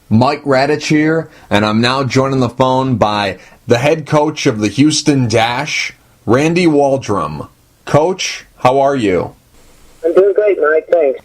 Mike Radich here, and I'm now joined on the phone by the head coach of the Houston Dash, Randy Waldrum. Coach, how are you? I'm doing great, Mike. Thanks.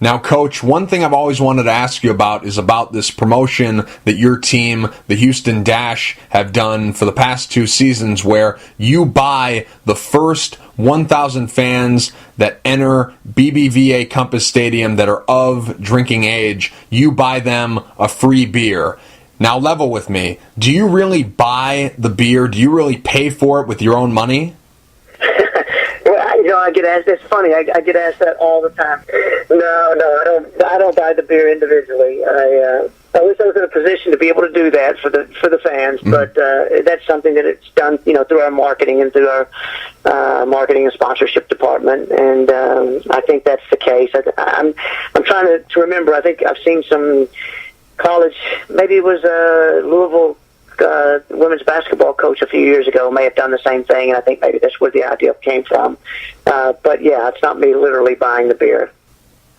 Now, Coach, one thing I've always wanted to ask you about is about this promotion that your team, the Houston Dash, have done for the past 2 seasons, where you buy the first 1,000 fans that enter BBVA Compass Stadium that are of drinking age. You buy them a free beer. Now, level with me. Do you really buy the beer? Do you really pay for it with your own money? I get asked. It's funny. I get asked that all the time. No, I don't buy the beer individually. I wish I was in a position to be able to do that for the fans, but that's something that it's done, through our marketing and through our marketing and sponsorship department, and I think that's the case. I'm trying to remember. I think I've seen some college. Maybe it was Louisville. Women's basketball coach a few years ago may have done the same thing, and I think maybe that's where the idea came from. But yeah, it's not me literally buying the beer.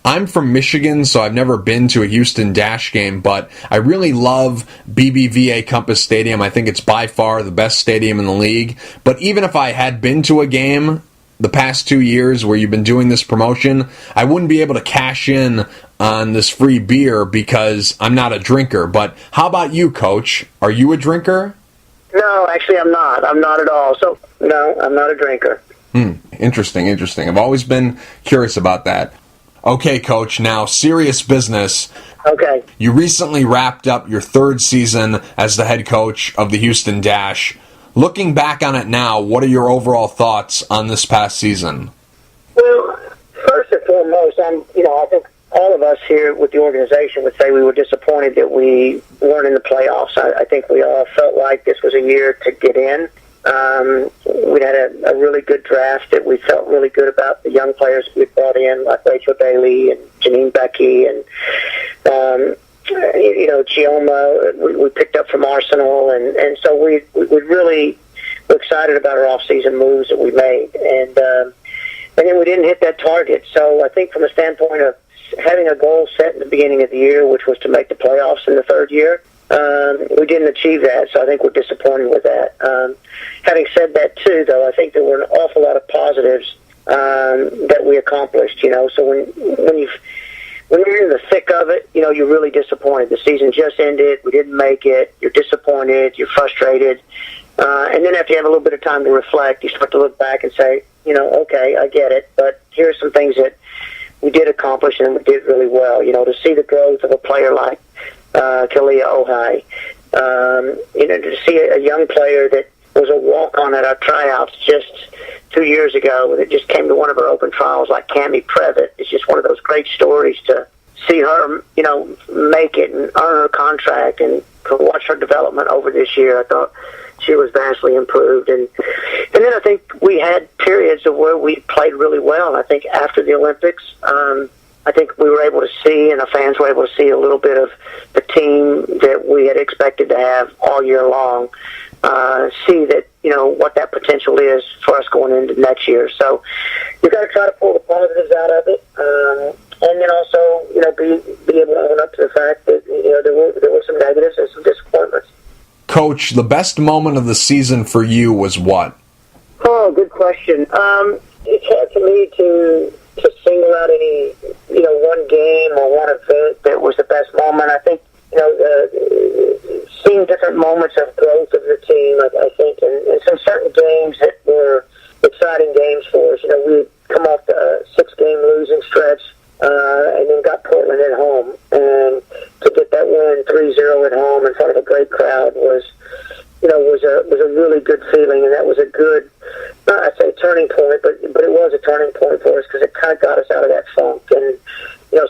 I'm from Michigan, so I've never been to a Houston Dash game, but I really love BBVA Compass Stadium. I think it's by far the best stadium in the league. But even if I had been to a game the past 2 years where you've been doing this promotion, I wouldn't be able to cash in on this free beer because I'm not a drinker. But how about you, Coach? Are you a drinker? No, actually I'm not. I'm not at all. So, no, I'm not a drinker. Interesting. I've always been curious about that. Okay, Coach, now serious business. Okay. You recently wrapped up your 3rd season as the head coach of the Houston Dash. Looking back on it now, what are your overall thoughts on this past season? Well, first and foremost, I think all of us here with the organization would say we were disappointed that we weren't in the playoffs. I think we all felt like this was a year to get in. We had a really good draft that we felt really good about. The young players we brought in, like Rachel Daly and Janine Beckie and Chioma, we picked up from Arsenal, and so we really were excited about our off-season moves that we made, and then we didn't hit that target. So I think from a standpoint of having a goal set in the beginning of the year, which was to make the playoffs in the 3rd year, we didn't achieve that, so I think we're disappointed with that. Having said that, too, though, I think there were an awful lot of positives that we accomplished. So when you're in the thick of it, you're really disappointed. The season just ended. We didn't make it. You're disappointed. You're frustrated. And then after you have a little bit of time to reflect, you start to look back and say, okay, I get it, but here are some things that we did accomplish and we did really well. To see the growth of a player like Kealia Ohai, to see a young player that was a walk-on at our tryouts just 2 years ago that just came to one of our open trials, like Cami Previtt. It's just one of those great stories to see her, make it and earn her contract, and to watch her development over this year. I thought she was vastly improved. And then I think we had periods of where we played really well. I think after the Olympics, I think we were able to see, and the fans were able to see, a little bit of the team that we had expected to have all year long. See that, what that potential is for us going into next year. So you've got to try to pull the positives out of it, and then also, be able to own up to the fact that, there were some negatives and some disappointments. Coach, the best moment of the season for you was what? Oh, good question. It's hard for me to single out any, one game or one event that was the best moment. I think, seeing different moments of growth of the team, I think, and some certain games that were exciting games for us. We come off the 6-game losing stretch, and then got Portland at home, and to get that win 3-0 at home in front of a great crowd was a really good feeling, and that was a good, I'd say turning point, but it was a turning point for us because it kind of got us out of that funk, and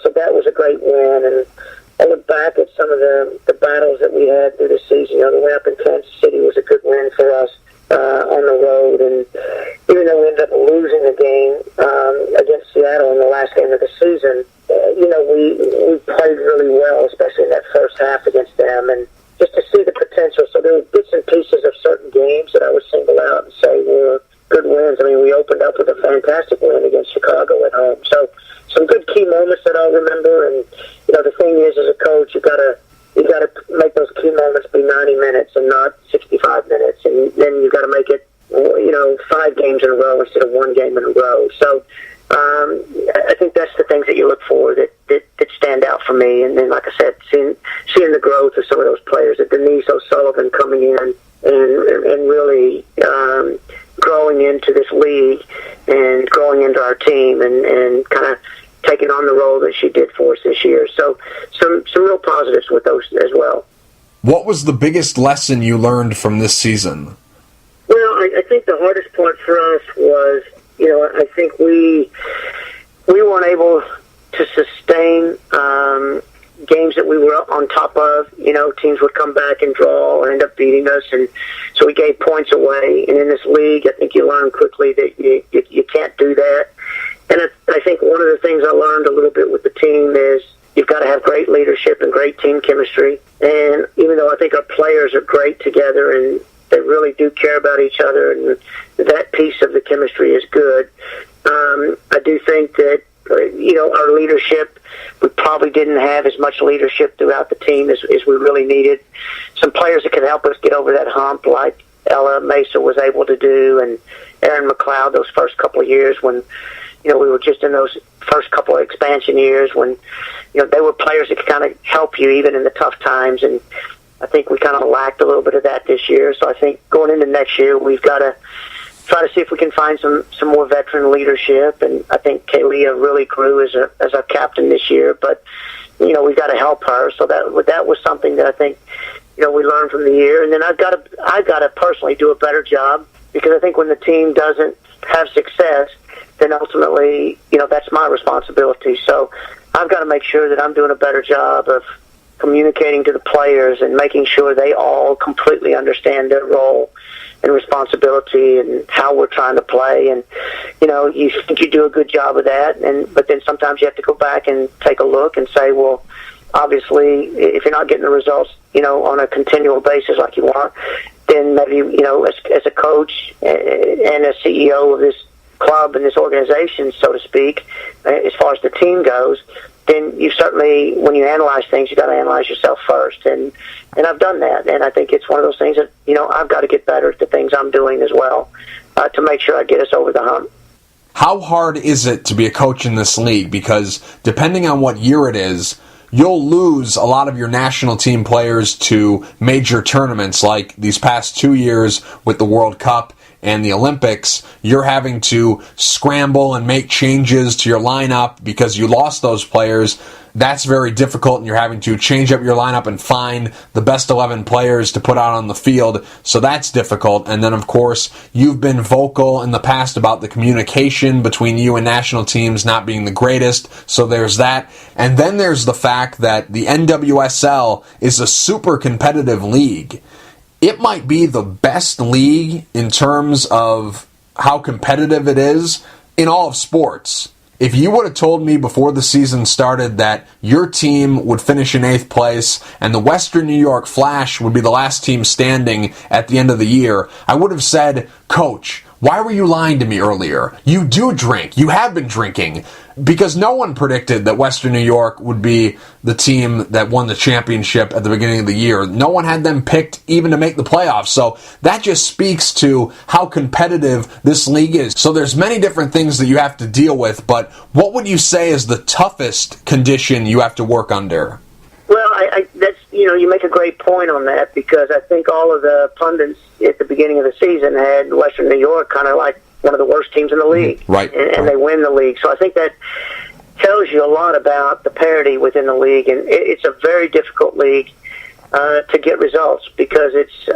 so that was a great win. And I look back at some of the battles that we had through the season. The way up in Kansas City was a good win for us on the road, and even though we ended up losing the game against Seattle in the last game of the season, we played really well, especially in that first half against them, and just to see the potential. So there were bits and pieces of certain games that I would single out and say were good wins. I mean, we opened up with a fantastic win against Chicago at home. So some good key moments that I'll remember. And, the thing is, as a coach, you've got to you got to make those key moments be 90 minutes and not 65 minutes, and then you got to make it 5 games in a row instead of 1 game in a row. So I think that's the things that you look for that stand out for me. And then, like I said, seeing the growth of some of those players, that Denise O'Sullivan coming in and really growing into this league and growing into our team and kind of taking on the role that she did for us this year. So some real positives with those as well. What was the biggest lesson you learned from this season? Well, I think the hardest part for us was, I think we weren't able to sustain games that we were on top of. Teams would come back and draw or end up beating us, and so we gave points away. And in this league, I think you learn quickly that you can't do that. And I think one of the things I learned a little bit with the team is you've got to have great leadership and great team chemistry. And even though I think our players are great together and they really do care about each other, and that piece of the chemistry is good, I do think that our leadership, we probably didn't have as much leadership throughout the team as we really needed. Some players that could help us get over that hump, like Ella Mesa was able to do, and Erin McLeod those first couple of years when we were just in those first couple of expansion years when they were players that could kind of help you even in the tough times. And I think we kind of lacked a little bit of that this year. So I think going into next year, we've got to try to see if we can find some more veteran leadership. And I think Kealia really grew as our captain this year. But we've got to help her. So that was something that I think we learned from the year. And then I've got to personally do a better job, because I think when the team doesn't have success, then ultimately that's my responsibility. So I've got to make sure that I'm doing a better job of communicating to the players and making sure they all completely understand their role and responsibility and how we're trying to play. And you think you do a good job of that, but then sometimes you have to go back and take a look and say, well, obviously if you're not getting the results on a continual basis like you want, then maybe as a coach and a CEO of this club and this organization, so to speak, as far as the team goes, then you certainly, when you analyze things, you got to analyze yourself first. And I've done that. And I think it's one of those things that, I've got to get better at the things I'm doing as well to make sure I get us over the hump. How hard is it to be a coach in this league? Because depending on what year it is, you'll lose a lot of your national team players to major tournaments, like these past 2 years with the World Cup and the Olympics. You're having to scramble and make changes to your lineup because you lost those players. That's very difficult, and you're having to change up your lineup and find the best 11 players to put out on the field, so that's difficult. And then, of course, you've been vocal in the past about the communication between you and national teams not being the greatest, so there's that. And then there's the fact that the NWSL is a super competitive league. It might be the best league in terms of how competitive it is in all of sports. If you would have told me before the season started that your team would finish in 8th place and the Western New York Flash would be the last team standing at the end of the year, I would have said, Coach, why were you lying to me earlier? You do drink. You have been drinking. Because no one predicted that Western New York would be the team that won the championship at the beginning of the year. No one had them picked even to make the playoffs. So that just speaks to how competitive this league is. So there's many different things that you have to deal with, but what would you say is the toughest condition you have to work under? Well, that's you make a great point on that, because I think all of the pundits at the beginning of the season had Western New York kind of like one of the worst teams in the league, right? And they win the league. So I think that tells you a lot about the parity within the league, and it's a very difficult league to get results, because it's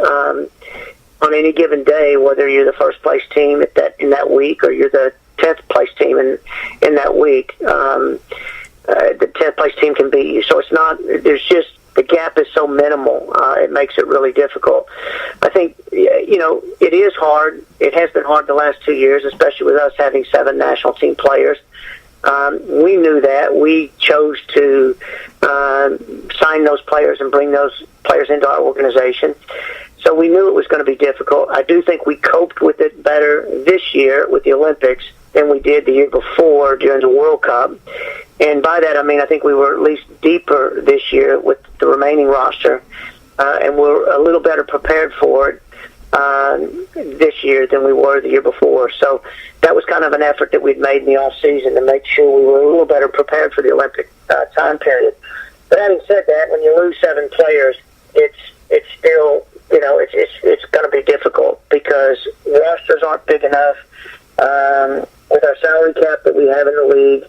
on any given day, whether you're the first place team in that week or you're the 10th place team in that week, the 10th place team can beat you. So it's not. There's just the gap is so minimal. It makes it really difficult. I think it is hard. It has been hard the last 2 years, especially with us having 7 national team players. We knew that. We chose to sign those players and bring those players into our organization. So we knew it was going to be difficult. I do think we coped with it better this year with the Olympics than we did the year before during the World Cup. And by that, I mean I think we were at least deeper this year with the remaining roster, and we're a little better prepared for it this year than we were the year before. So that was kind of an effort that we'd made in the off season to make sure we were a little better prepared for the Olympic time period. But having said that, when you lose 7 players, it's still, it's going to be difficult because rosters aren't big enough. With our salary cap that we have in the league,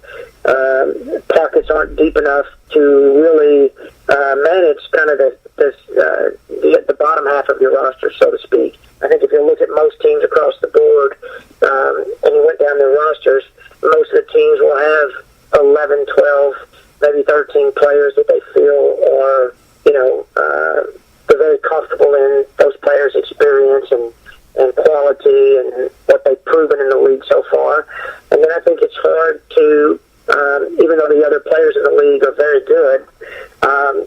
pockets aren't deep enough to really manage kind of the bottom half of your roster, so to speak. I think if you look at most teams across the board, and you went down their rosters, most of the teams will have 11, 12, maybe 13 players that they feel are, they're very comfortable in those players' experience and quality and what they've proven in the league so far. And then I think it's hard to, even though the other players in the league are very good,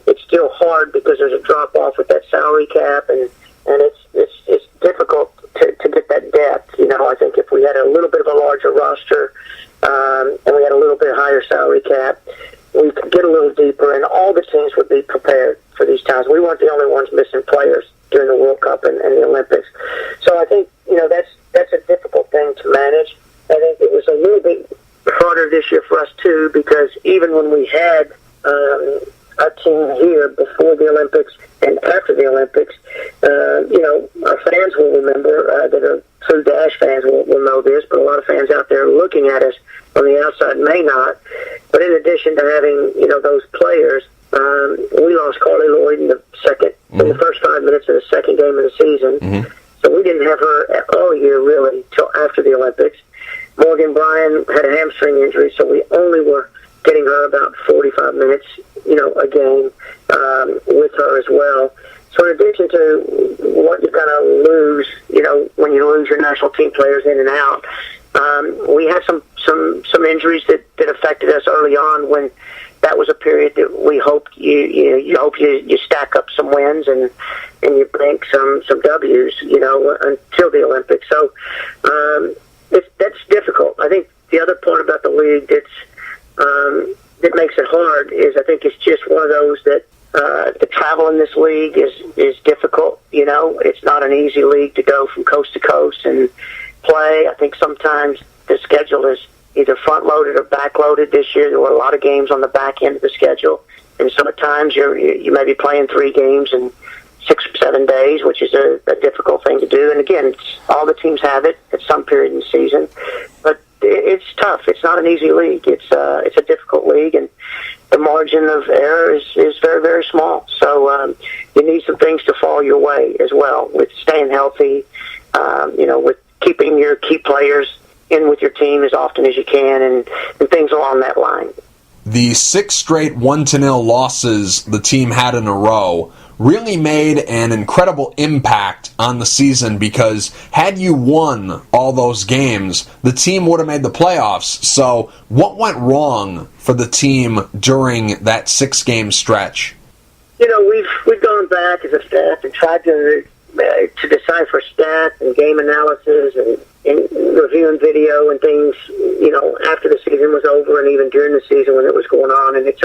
it's still hard because there's a drop-off with that salary cap, and it's difficult to get that depth. I think if we had a little bit of a larger roster and we had a little bit higher salary cap, we could get a little deeper, and all the teams would be prepared for these times. We weren't the only ones missing players during the World Cup and the Olympics. So I think, that's a difficult thing to manage. I think it was a little bit harder this year for us, too, because even when we had our team here before the Olympics and after the Olympics, our fans will remember, that are true Dash fans will know this, but a lot of fans out there looking at us on the outside may not. But in addition to having, those players, we lost Carli, Lloyd in the first 5 minutes of the second game of the season. Mm-hmm. So we didn't have her all year, really, till after the Olympics. Morgan Bryan had a hamstring injury, so we only were getting her about 45 minutes, a game with her as well. So in addition to what you're going to lose, when you lose your national team players in and out, we had some injuries that affected us early on when that was a period that we hoped you stack up some wins and you bank some W's, until the Olympics. So that's difficult. I think the other part about the league that makes it hard is I think it's just one of those that the travel in this league is difficult. It's not an easy league to go from coast to coast and play. I think sometimes the schedule is either front-loaded or back-loaded. This year there were a lot of games on the back end of the schedule, and sometimes you may be playing 3 games in 6 or 7 days, which is a difficult thing to do. And again, all the teams have it at some period in the season, but it's tough. It's not an easy league. It's a difficult league, and the margin of error is very, very small. So you need some things to fall your way as well with staying healthy, with keeping your key players in with your team as often as you can, and things along that line. The 6 straight 1-0 losses the team had in a row really made an incredible impact on the season, because had you won all those games, the team would have made the playoffs. So what went wrong for the team during that 6-game stretch? We've gone back as a staff and tried to decipher stats and game analysis and reviewing video and things, after the season was over and even during the season when it was going on. And it's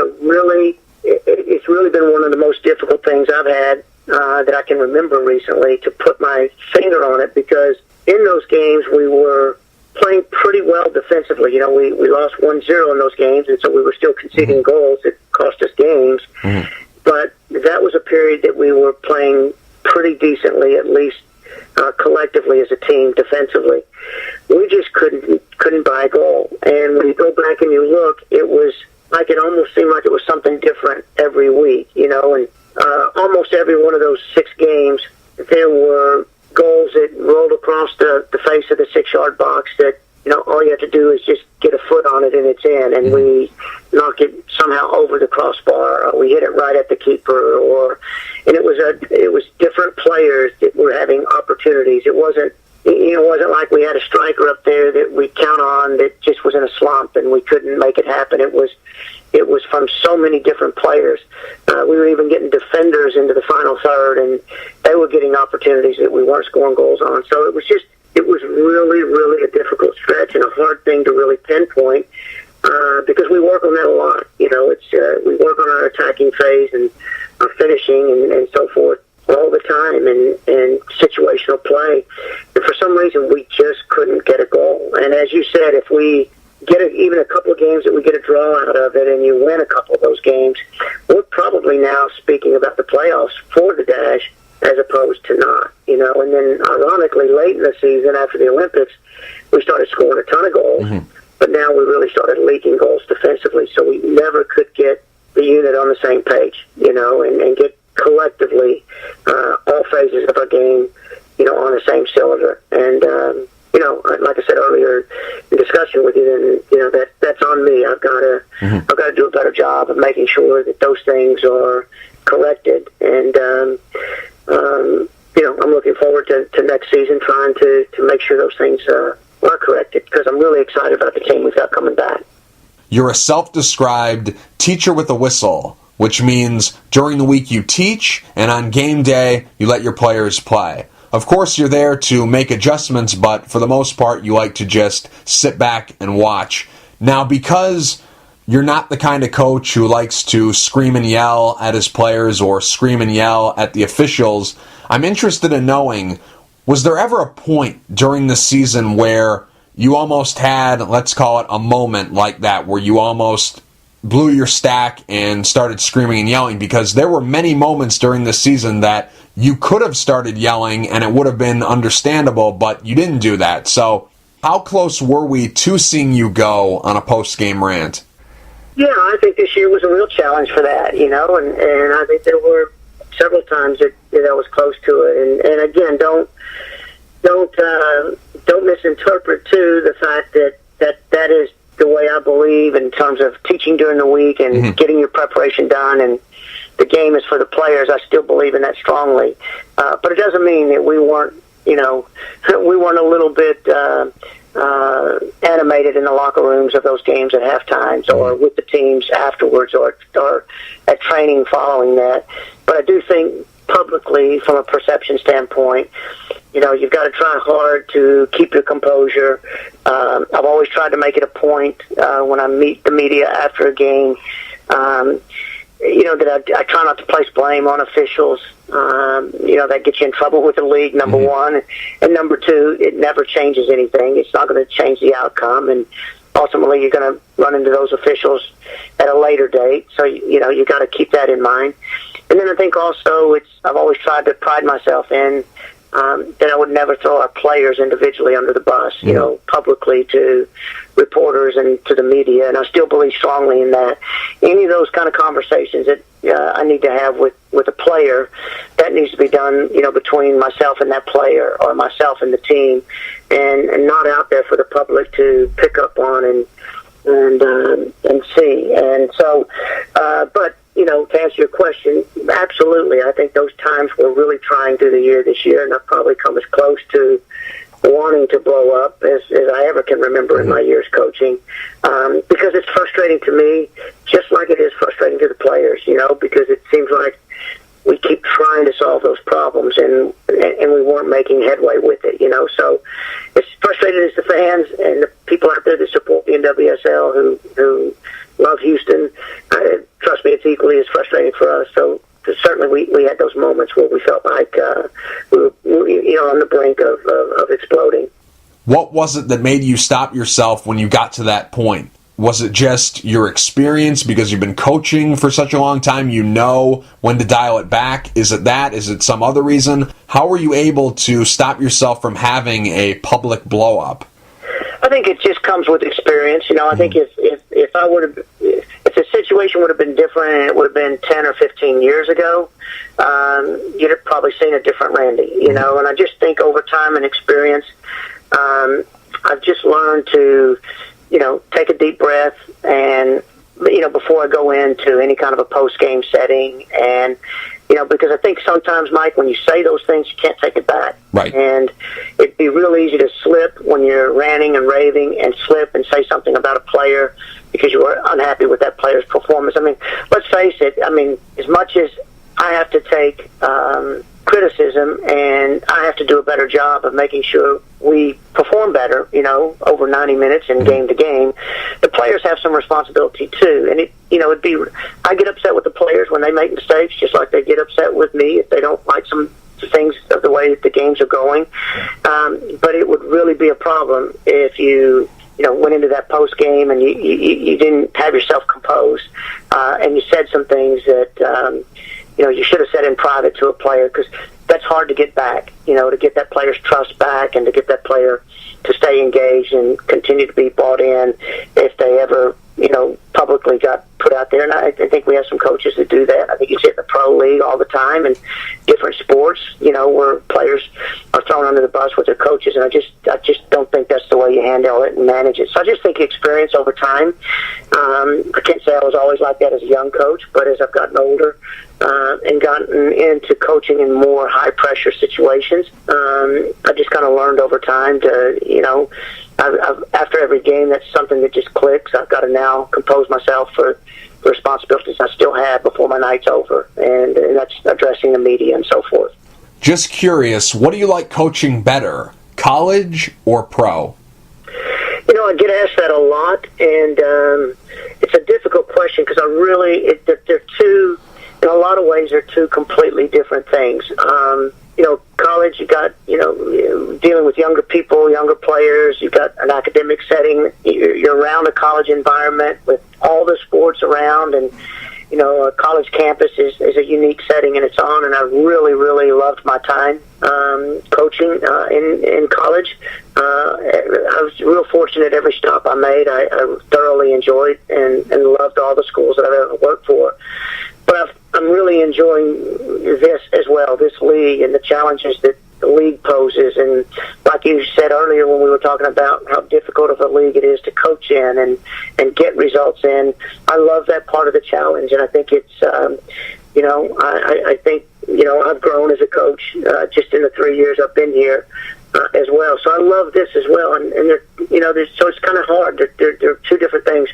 really been one of the most difficult things I've had that I can remember recently to put my finger on it, because in those games we were playing pretty well defensively. We lost 1-0 in those games, and so we were still conceding goals that cost us games. Mm-hmm. But that was a period that we were playing pretty decently, at least collectively as a team defensively. We just couldn't buy a goal. And when you go back and you look, it almost seemed like it was something different every week, and almost every one of those 6 games, there were goals that rolled across the face of the 6-yard box that, all you have to do is just get a foot on it and it's in, and we knock it somehow over the crossbar, or we hit it right at the keeper, and it was different players that were having opportunities. It wasn't like we had a striker up there that we count on that just was in a slump and we couldn't make it happen. It was from so many different players. We were even getting defenders into the final third, and they were getting opportunities that we weren't scoring goals on. So it was just it was really, really a difficult stretch and a hard thing to really pinpoint because we work on that a lot. We work on our attacking phase and our finishing and so forth all the time and situational play. And for some reason, we just couldn't get a goal. And as you said, if we get even a couple of games that we get a draw out of it and you win a couple of those games, we're probably now speaking about the playoffs for the Dash as opposed to not, And then ironically, late in the season after the Olympics, we started scoring a ton of goals. Mm-hmm. But now we really started leaking goals defensively, so we never could get the unit on the same page, and get collectively all phases of our game, on the same cylinder. And, like I said earlier in discussion with you, then, that's on me. I've got to do a better job of making sure that those things are corrected. And, I'm looking forward to next season trying to make sure those things are corrected because I'm really excited about the team we've got coming back. You're a self-described teacher with a whistle, which means during the week you teach, and on game day you let your players play. Of course, you're there to make adjustments, but for the most part, you like to just sit back and watch. Now, because you're not the kind of coach who likes to scream and yell at his players or scream and yell at the officials, I'm interested in knowing, was there ever a point during the season where you almost had, let's call it a moment like that, where you almost blew your stack and started screaming and yelling? Because there were many moments during the season that you could have started yelling and it would have been understandable, but you didn't do that. So how close were we to seeing you go on a post-game rant? Yeah, I think this year was a real challenge for that, and I think there were several times that I was close to it. And again, don't misinterpret too the fact that is the way I believe in terms of teaching during the week and getting your preparation done, and the game is for the players. I still believe in that strongly, but it doesn't mean that we weren't a little bit animated in the locker rooms of those games at halftimes or with the teams afterwards or at training following that. But I do think publicly, from a perception standpoint, you've got to try hard to keep your composure. I've always tried to make it a point when I meet the media after a game, that I try not to place blame on officials. That gets you in trouble with the league, number one. And number two, it never changes anything. It's not going to change the outcome. And ultimately, you're going to run into those officials at a later date. So, you've got to keep that in mind. And then I think also I've always tried to pride myself in that I would never throw our players individually under the bus, publicly to reporters and to the media. And I still believe strongly in that. Any of those kind of conversations that I need to have with a player, that needs to be done, between myself and that player or myself and the team, and not out there for the public to pick up on and see. And so, but, to answer your question, absolutely. I think those times were really trying through the year this year, and I've probably come as close to wanting to blow up as I ever can remember in my years coaching, because it's frustrating to me, just like it is frustrating to the players, because it seems like we keep trying to solve those problems and we weren't making headway with it, So it's frustrating as the fans and the people out there that support the NWSL who love Houston. Trust me, it's equally as frustrating for us. So certainly we had those moments where we felt like we were on the brink of exploding. What was it that made you stop yourself when you got to that point? Was it just your experience because you've been coaching for such a long time, when to dial it back? Is it that? Is it some other reason? How were you able to stop yourself from having a public blow-up? I think it just comes with experience. I think if I would have, if the situation would have been different and it would have been 10 or 15 years ago, you'd have probably seen a different Randy, And I just think over time and experience, I've just learned to, take a deep breath and, before I go into any kind of a post-game setting. And, because I think sometimes, Mike, when you say those things, you can't take it back. Right. And it'd be real easy to slip when you're ranting and raving and slip and say something about a player because you are unhappy with that player's performance. I mean, let's face it. I mean, as much as I have to take criticism, and I have to do a better job of making sure we perform better, over 90 minutes and game to game. The players have some responsibility too, and I get upset with the players when they make mistakes, just like they get upset with me if they don't like some things of the way the games are going. But it would really be a problem if you went into that post game and you didn't have yourself composed, and you said some things that you should have said in private to a player, because that's hard to get back. To get that player's trust back and to get that player to stay engaged and continue to be bought in if they ever publicly got put out there. And I think we have some coaches that do that. I think you see it in the pro league all the time and different sports, where players are thrown under the bus with their coaches. And I just don't think that's the way you handle it and manage it. So I just think experience over time. I can't say I was always like that as a young coach, but as I've gotten older and gotten into coaching in more high-pressure situations, I just kind of learned over time to, after every game, that's something that just clicks. I've got to now compose myself for the responsibilities I still have before my night's over, and that's addressing the media and so forth. Just curious, what do you like coaching better, college or pro? I get asked that a lot, and it's a difficult question because they're two, in a lot of ways, they're two completely different things. College, you got, dealing with younger people, younger players, you've got an academic setting, you're around a college environment with all the sports around, and, a college campus is a unique setting in its own, and I really, really loved my time coaching in college. I was real fortunate every stop I made. I thoroughly enjoyed and loved all the schools that I've ever worked for. But I'm really enjoying this as well, this league, and the challenges that the league poses. And like you said earlier when we were talking about how difficult of a league it is to coach in and get results in, I love that part of the challenge. And I think it's, I think, I've grown as a coach just in the 3 years I've been here as well. So I love this as well. And so it's kind of hard. They're two different things.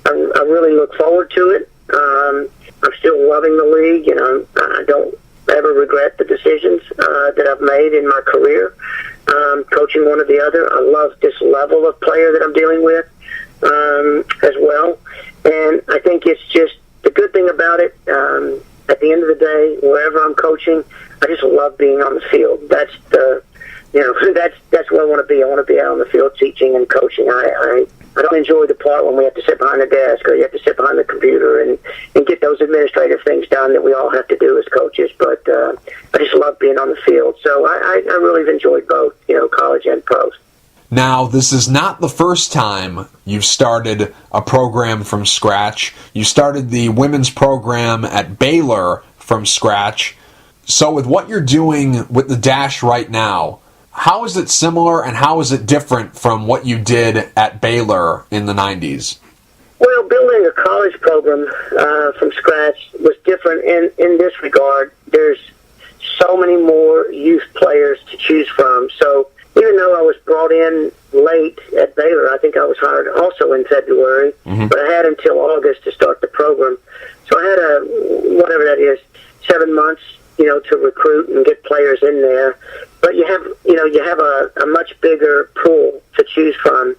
I really look forward to it. I'm still loving the league. I don't ever regret the decisions that I've made in my career, coaching one or the other. I love this level of player that I'm dealing with as well. And I think it's just the good thing about it. At the end of the day, wherever I'm coaching, I just love being on the field. That's that's where I want to be. I want to be out on the field teaching and coaching. I don't enjoy the part when we have to sit behind the desk or you have to sit behind the computer and get those administrative things done that we all have to do as coaches. But I just love being on the field. So I really have enjoyed both, college and pros. Now, this is not the first time you've started a program from scratch. You started the women's program at Baylor from scratch. So with what you're doing with the Dash right now, how is it similar and how is it different from what you did at Baylor in the 90s? Well, building a college program from scratch was different in this regard. There's so many more youth players to choose from. So even though I was brought in late at Baylor, I think I was hired also in February, but I had until August to start the program. So I had whatever that is, 7 months, to recruit and get players in there. But you have a much bigger pool to choose from.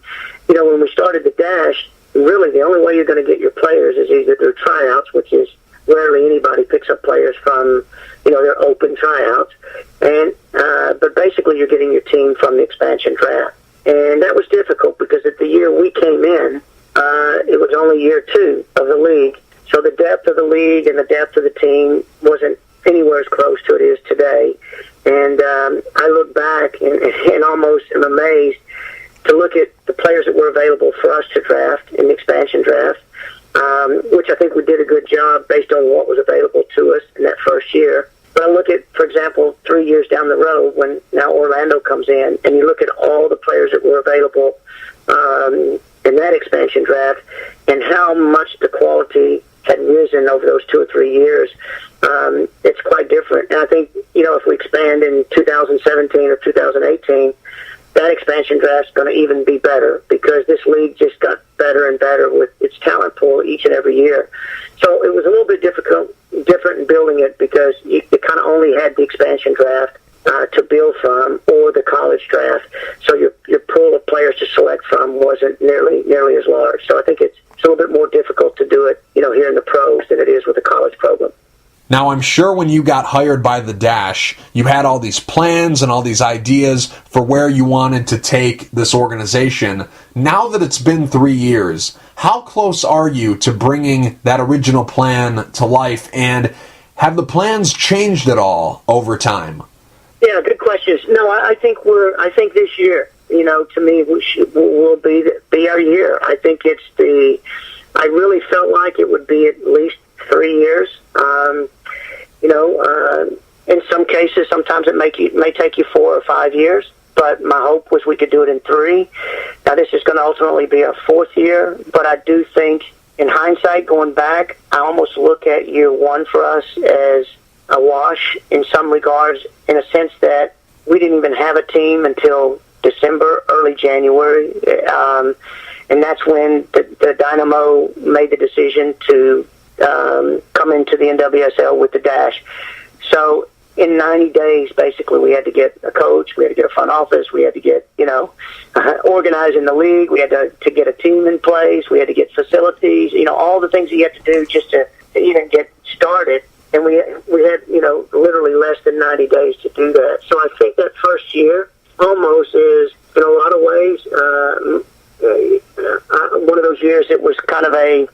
When we started the Dash, really the only way you're going to get your players is either through tryouts, which is rarely anybody picks up players from, their open tryouts. And but basically you're getting your team from the expansion draft. And that was difficult because at the year we came in, it was only year 2 of the league. So the depth of the league and the depth of the team wasn't anywhere as close to it is today. And I look back and almost am amazed to look at the players that were available for us to draft in the expansion draft, which I think we did a good job based on what was available to us in that first year. But I look at, for example, 3 years down the road when now Orlando comes in, and you look at all the players that were available in that expansion draft and how much the quality had risen over those 2 or 3 years, it's quite different. And I think, if we expand in 2017 or 2018, that expansion draft is going to even be better because this league just got better and better with its talent pool each and every year. So it was a little bit different in building it because it kind of only had the expansion draft to build from, or the college draft. So your pool of players to select from wasn't nearly as large. So I think it's a little bit more difficult to do it, here in the pros than it is with the college program. Now, I'm sure when you got hired by the Dash, you had all these plans and all these ideas for where you wanted to take this organization. Now that it's been 3 years, how close are you to bringing that original plan to life, and have the plans changed at all over time? Yeah, good questions. No, I think this year, to me, will be our year. I think I really felt like it would be at least 3 years. In some cases, sometimes it may take you 4 or 5 years, but my hope was we could do it in 3. Now, this is going to ultimately be our 4th year, but I do think, in hindsight, going back, I almost look at year 1 for us as a wash in some regards, in a sense that we didn't even have a team until December, early January, and that's when the Dynamo made the decision to come into the NWSL with the Dash. So in 90 days, basically, we had to get a coach, we had to get a front office, we had to get, organized in the league, we had to get a team in place, we had to get facilities, all the things you have to do just to even get started. And we had, literally less than 90 days to do that. So I think that first year almost is, in a lot of ways, one of those years it was kind of I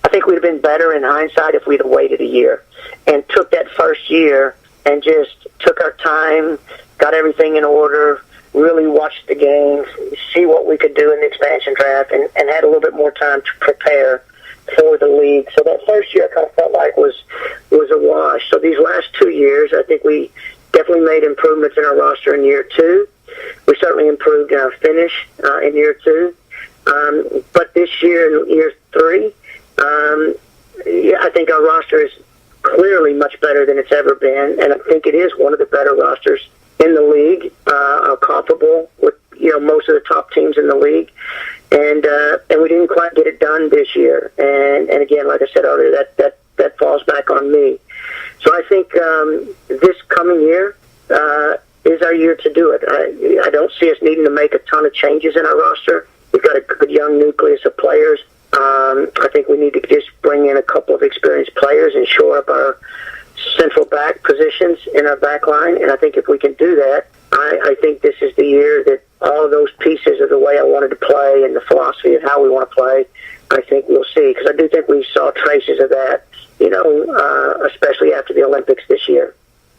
think we'd have been better in hindsight if we'd have waited a year and took that first year and just took our time, got everything in order, really watched the games, see what we could do in the expansion draft, and had a little bit more time to prepare for the league. So that first year I kind of felt like was a wash. So these last 2 years, I think we definitely made improvements in our roster in year 2. We certainly improved in our finish in year 2. But this year, in year 3, I think our roster is clearly much better than it's ever been, and I think it is one of the better rosters in the league, comparable with most of the top teams in the league, and we didn't quite get it done this year. And again, like I said earlier, that falls back on me. So I think this coming year is our year to do it. I don't see us needing to make a ton of changes in our roster. We've got a good young nucleus of players. I think we need to just bring in a couple of experienced players and shore up our central back positions in our back line. And I think if we can do that, I think this is the year that all of those pieces of the way I wanted to play and the philosophy of how we want to play, I think we'll see. Because I do think we saw traces of that, especially after the Olympics this year.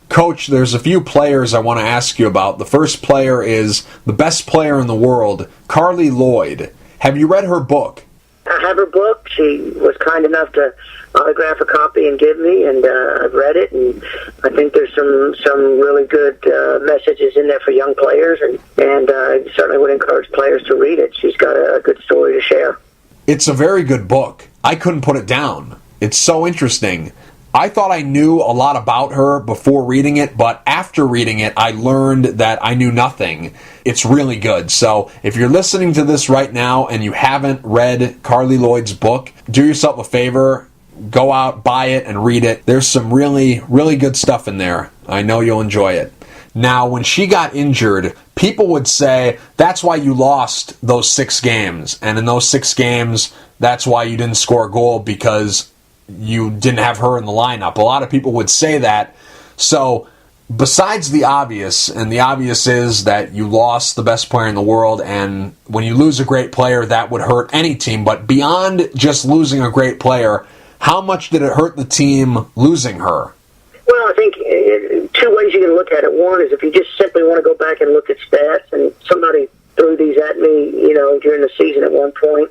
Coach, there's a few players I want to ask you about. The first player is the best player in the world, Carli Lloyd. Have you read her book? I have her book. She was kind enough to autograph a copy and give me, and I've read it, and I think there's some really good messages in there for young players, and I certainly would encourage players to read it. She's got a good story to share. It's a very good book. I couldn't put it down. It's so interesting. I thought I knew a lot about her before reading it, but after reading it, I learned that I knew nothing. It's really good. So if you're listening to this right now and you haven't read Carli Lloyd's book, do yourself a favor, go out, buy it, and read it. There's some really, really good stuff in there. I know you'll enjoy it. Now, when she got injured, people would say, that's why you lost those 6 games. And in those 6 games, that's why you didn't score a goal, because you didn't have her in the lineup. A lot of people would say that. So, besides the obvious, and the obvious is that you lost the best player in the world, and when you lose a great player, that would hurt any team. But beyond just losing a great player, how much did it hurt the team losing her? Well, I think 2 ways you can look at it. One is if you just simply want to go back and look at stats, and somebody threw these at me, during the season at one point.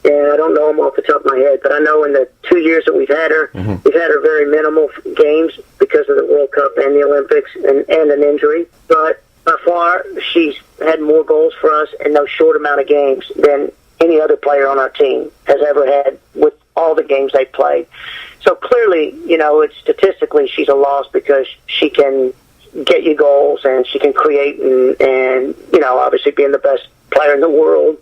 And I don't know them off the top of my head, but I know in the 2 years that we've had her, we've had her very minimal games because of the World Cup and the Olympics and an injury. But by far, she's had more goals for us in no short amount of games than any other player on our team has ever had with all the games they played. So clearly, it's statistically she's a loss because she can get you goals and she can create and obviously being the best player in the world,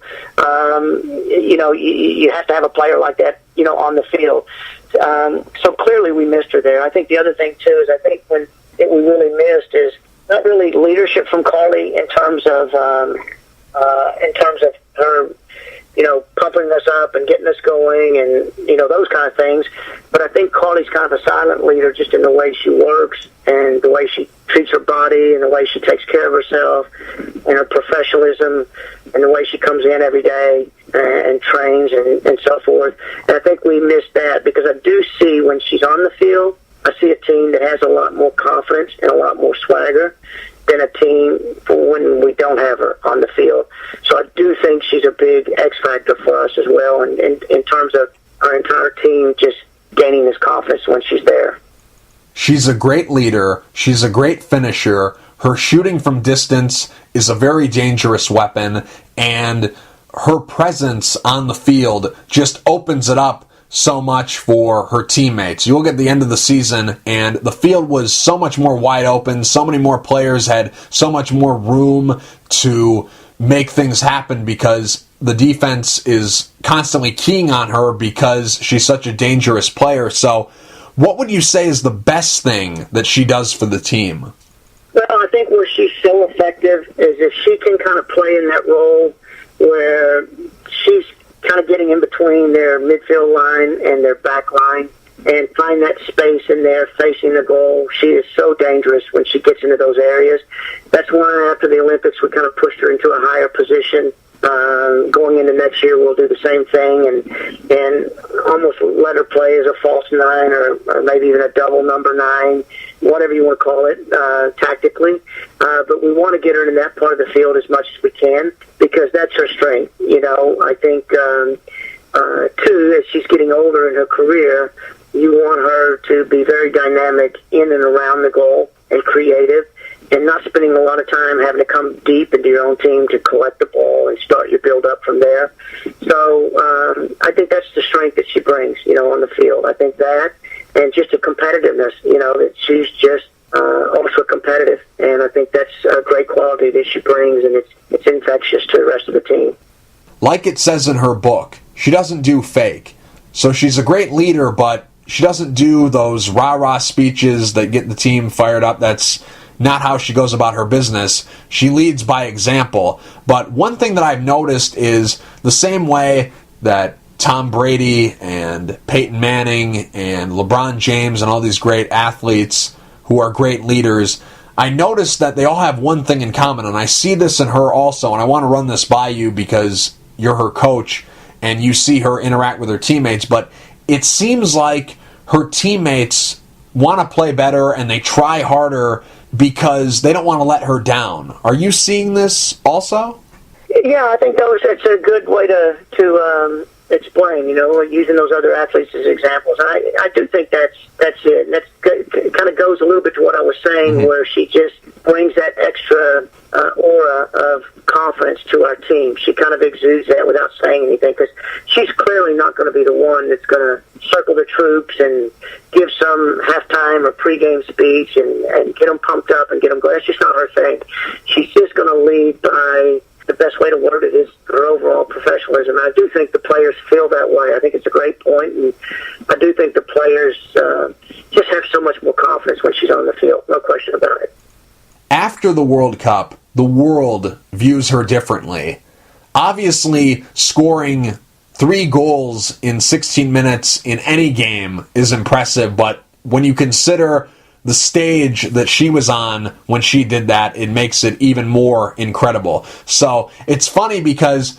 you have to have a player like that, on the field. So clearly we missed her there. I think the other thing, too, is I think when that we really missed is not really leadership from Carli in terms of her, pumping us up and getting us going and, those kind of things. But I think Carli's kind of a silent leader just in the way she works and the way she treats her body and the way she takes care of herself and her professionalism and the way she comes in every day and trains and so forth. And I think we missed that because I do see when she's on the field, I see a team that has a lot more confidence and a lot more swagger than a team for when we don't have her on the field. So I do think she's a big X factor for us as well in terms of our entire team just gaining this confidence when she's there. She's a great leader. She's a great finisher. Her shooting from distance is a very dangerous weapon, and her presence on the field just opens it up so much for her teammates. You look at the end of the season, and the field was so much more wide open. So many more players had so much more room to make things happen because the defense is constantly keying on her because she's such a dangerous player. So what would you say is the best thing that she does for the team? Well, I think where she's so effective is if she can kind of play in that role where she's kind of getting in between their midfield line and their back line and find that space in there facing the goal. She is so dangerous when she gets into those areas. That's why after the Olympics we kind of pushed her into a higher position. Going into next year we'll do the same thing and almost let her play as a false nine or maybe even a double number 9, whatever you want to call it, tactically. But we want to get her in that part of the field as much as we can because that's her strength. I think, too, as she's getting older in her career, you want her to be very dynamic in and around the goal and creative and not spending a lot of time having to come deep into your own team to collect the ball and start your build-up from there. So I think that's the strength that she brings, on the field. I think that and just a competitiveness, that she's just also competitive. And I think that's a great quality that she brings, and it's infectious to the rest of the team. Like it says in her book, she doesn't do fake. So she's a great leader, but she doesn't do those rah-rah speeches that get the team fired up. That's not how she goes about her business. She leads by example. But one thing that I've noticed is the same way that Tom Brady and Peyton Manning and LeBron James and all these great athletes who are great leaders, I noticed that they all have one thing in common, and I see this in her also, and I want to run this by you because you're her coach and you see her interact with her teammates, but it seems like her teammates want to play better and they try harder because they don't want to let her down. Are you seeing this also? Yeah, I think that's a good way to explain, using those other athletes as examples. I do think that's it. And that kind of goes a little bit to what I was saying, where she just brings that extra aura of confidence to our team. She kind of exudes that without saying anything because she's clearly not going to be the one that's going to circle the troops and give some halftime or pregame speech and get them pumped up and get them going. That's just not her thing. She's just going to lead by the best way to word it is her overall professionalism. And I do think the players feel that way. I think it's a great point, and I do think the players just have so much more confidence when she's on the field. No question about it. After the World Cup, the world views her differently. Obviously, scoring 3 goals in 16 minutes in any game is impressive, but when you consider the stage that she was on when she did that, it makes it even more incredible. So it's funny because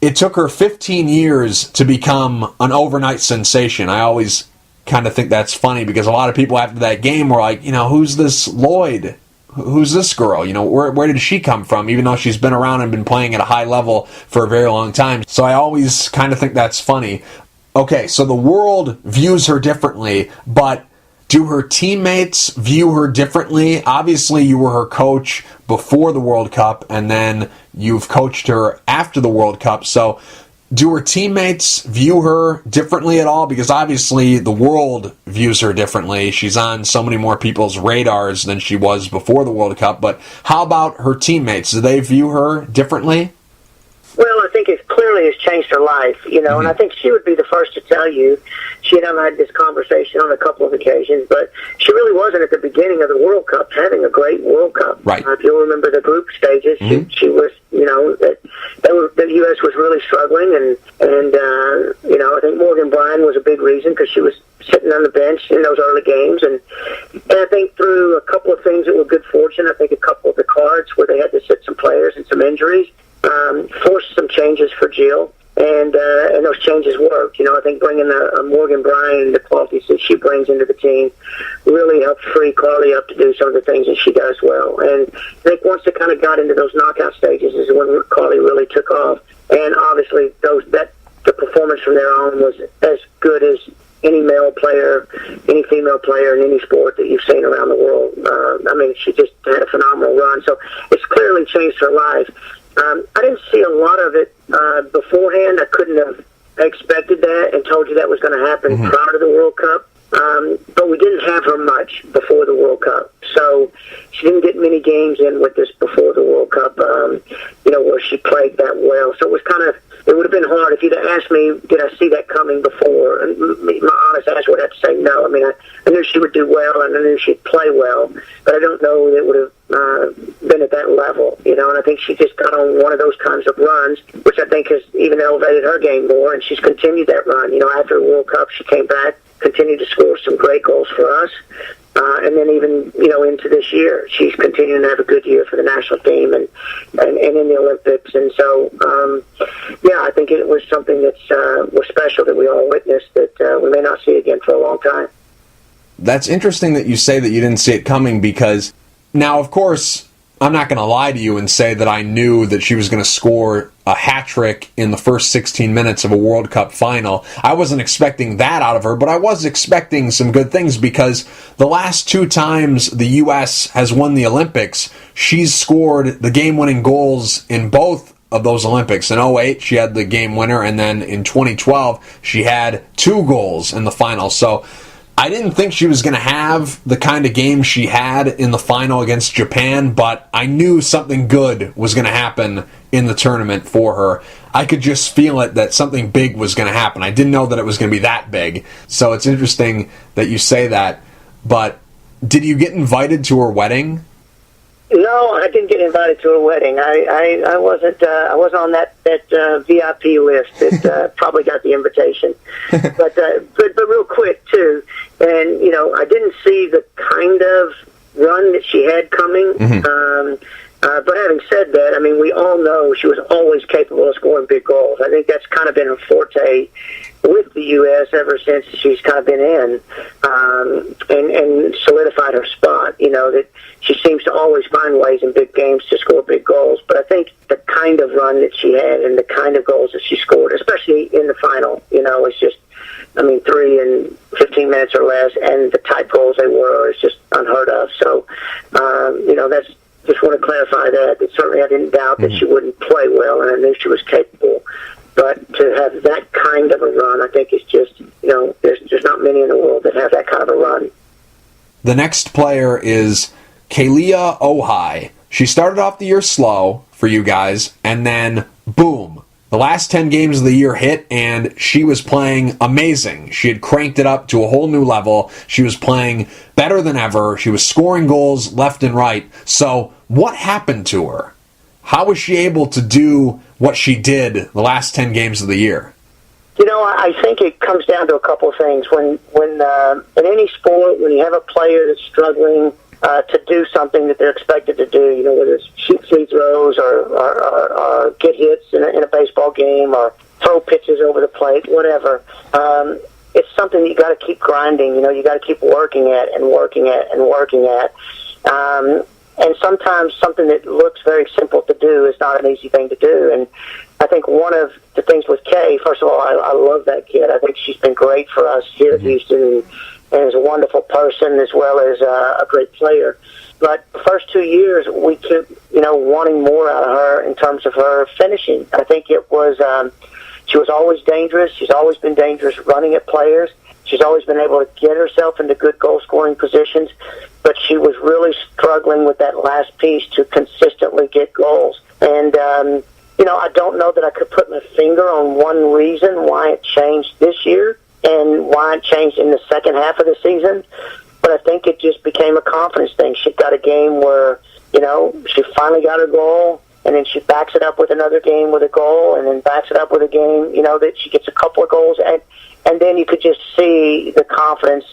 it took her 15 years to become an overnight sensation. I always kind of think that's funny because a lot of people after that game were like, who's this Lloyd? Who's this girl? Where did she come from? Even though she's been around and been playing at a high level for a very long time. So I always kind of think that's funny. Okay, so the world views her differently, but do her teammates view her differently? Obviously, you were her coach before the World Cup, and then you've coached her after the World Cup. So do her teammates view her differently at all? Because obviously the world views her differently. She's on so many more people's radars than she was before the World Cup. But how about her teammates? Do they view her differently? Well, I think it's clearly has changed her life, and I think she would be the first to tell you. She and I had this conversation on a couple of occasions, but she really wasn't at the beginning of the World Cup having a great World Cup. Right. If you'll remember the group stages, she was, the U.S. was really struggling, and I think Morgan Bryan was a big reason because she was sitting on the bench in those early games, and I think through a couple of things that were good fortune, I think a couple of the cards where they had to sit some players and some injuries, forced some changes for Jill, and those changes worked. I think bringing a Morgan Bryan and the qualities that she brings into the team really helped free Carli up to do some of the things that she does well. And I think once they kind of got into those knockout stages is when Carli really took off. And obviously the performance from there on was as good as any male player, any female player in any sport that you've seen around the world. She just had a phenomenal run. So it's clearly changed her life. I didn't see a lot of it beforehand. I couldn't have expected that and told you that was going to happen prior to the World Cup. But we didn't have her much before the World Cup. So she didn't get many games in with us before the World Cup, where she played that well. So it would have been hard if you'd have asked me, did I see that coming before? And my honest answer would have to say no. I knew she would do well, and I knew she'd play well, but I don't know that it would have been at that level, and I think she just got on one of those kinds of runs, which I think has even elevated her game more, and she's continued that run. After the World Cup, she came back, continued to score some great goals for us, and then even, into this year, she's continuing to have a good year for the national team and in the Olympics, and so, I think it was something that was special that we all witnessed that we may not see again for a long time. That's interesting that you say that you didn't see it coming, because now, of course, I'm not going to lie to you and say that I knew that she was going to score a hat trick in the first 16 minutes of a World Cup final. I wasn't expecting that out of her, but I was expecting some good things, because the last two times the U.S. has won the Olympics, she's scored the game-winning goals in both of those Olympics. In 2008, she had the game winner, and then in 2012, she had 2 goals in the final. So I didn't think she was going to have the kind of game she had in the final against Japan, but I knew something good was going to happen in the tournament for her. I could just feel it, that something big was going to happen. I didn't know that it was going to be that big. So it's interesting that you say that. But did you get invited to her wedding? No, I didn't get invited to a wedding. I wasn't on that VIP list that probably got the invitation. But real quick too, and I didn't see the kind of run that she had coming. But having said that, we all know she was always capable of scoring big goals. I think that's kind of been her forte with the U.S. ever since she's kind of been in, and solidified her spot. That she seems to always find ways in big games to score big goals. But I think the kind of run that she had and the kind of goals that she scored, especially in the final, it's just, 3 in 15 minutes or less, and the type goals they were, is just unheard of. So, that's. Just want to clarify that certainly I didn't doubt that she wouldn't play well, and I knew she was capable. But to have that kind of a run, I think is just, there's not many in the world that have that kind of a run. The next player is Kealia Ohai. She started off the year slow for you guys, and then, boom, the last 10 games of the year hit, and she was playing amazing. She had cranked it up to a whole new level. She was playing better than ever. She was scoring goals left and right. So what happened to her? How was she able to do what she did the last 10 games of the year? I think it comes down to a couple of things. When in any sport, when you have a player that's struggling to do something that they're expected to do, whether it's shoot free throws or get hits in a baseball game or throw pitches over the plate, whatever. It's something you got to keep grinding. You got to keep working at and working at and working at. And sometimes something that looks very simple to do is not an easy thing to do. And I think one of the things with Kay, first of all, I love that kid. I think she's been great for us here at Houston, and is a wonderful person as well as a great player. But the first 2 years, we kept, wanting more out of her in terms of her finishing. I think it was, she was always dangerous. She's always been dangerous running at players. She's always been able to get herself into good goal-scoring positions, but she was really struggling with that last piece to consistently get goals. And, I don't know that I could put my finger on one reason why it changed this year and why it changed in the second half of the season. But I think it just became a confidence thing. She got a game where, she finally got her goal, and then she backs it up with another game with a goal, and then backs it up with a game, that she gets a couple of goals. And then you could just see the confidence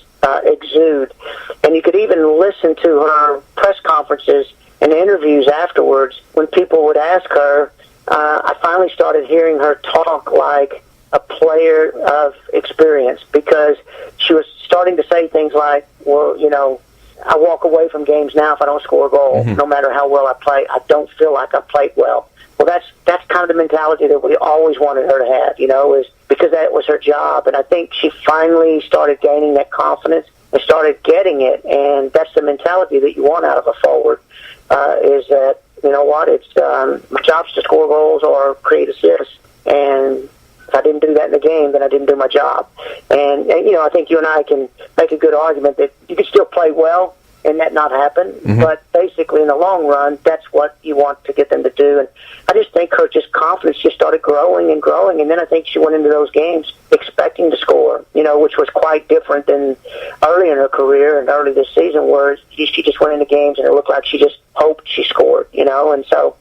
exude. And you could even listen to her press conferences and interviews afterwards when people would ask her. I finally started hearing her talk like a player of experience, because she was starting to say things like, well, I walk away from games now if I don't score a goal, no matter how well I play. I don't feel like I played well. Well, that's kind of the mentality that we always wanted her to have, is because that was her job. And I think she finally started gaining that confidence and started getting it. And that's the mentality that you want out of a forward, is that, it's my job's to score goals or create assists. And if I didn't do that in the game, then I didn't do my job. And I think you and I can make a good argument that you could still play well and that not happen. But basically, in the long run, that's what you want to get them to do. And I just think her confidence just started growing and growing. And then I think she went into those games expecting to score, which was quite different than early in her career and early this season, where she just went into games and it looked like she just hoped she scored, And so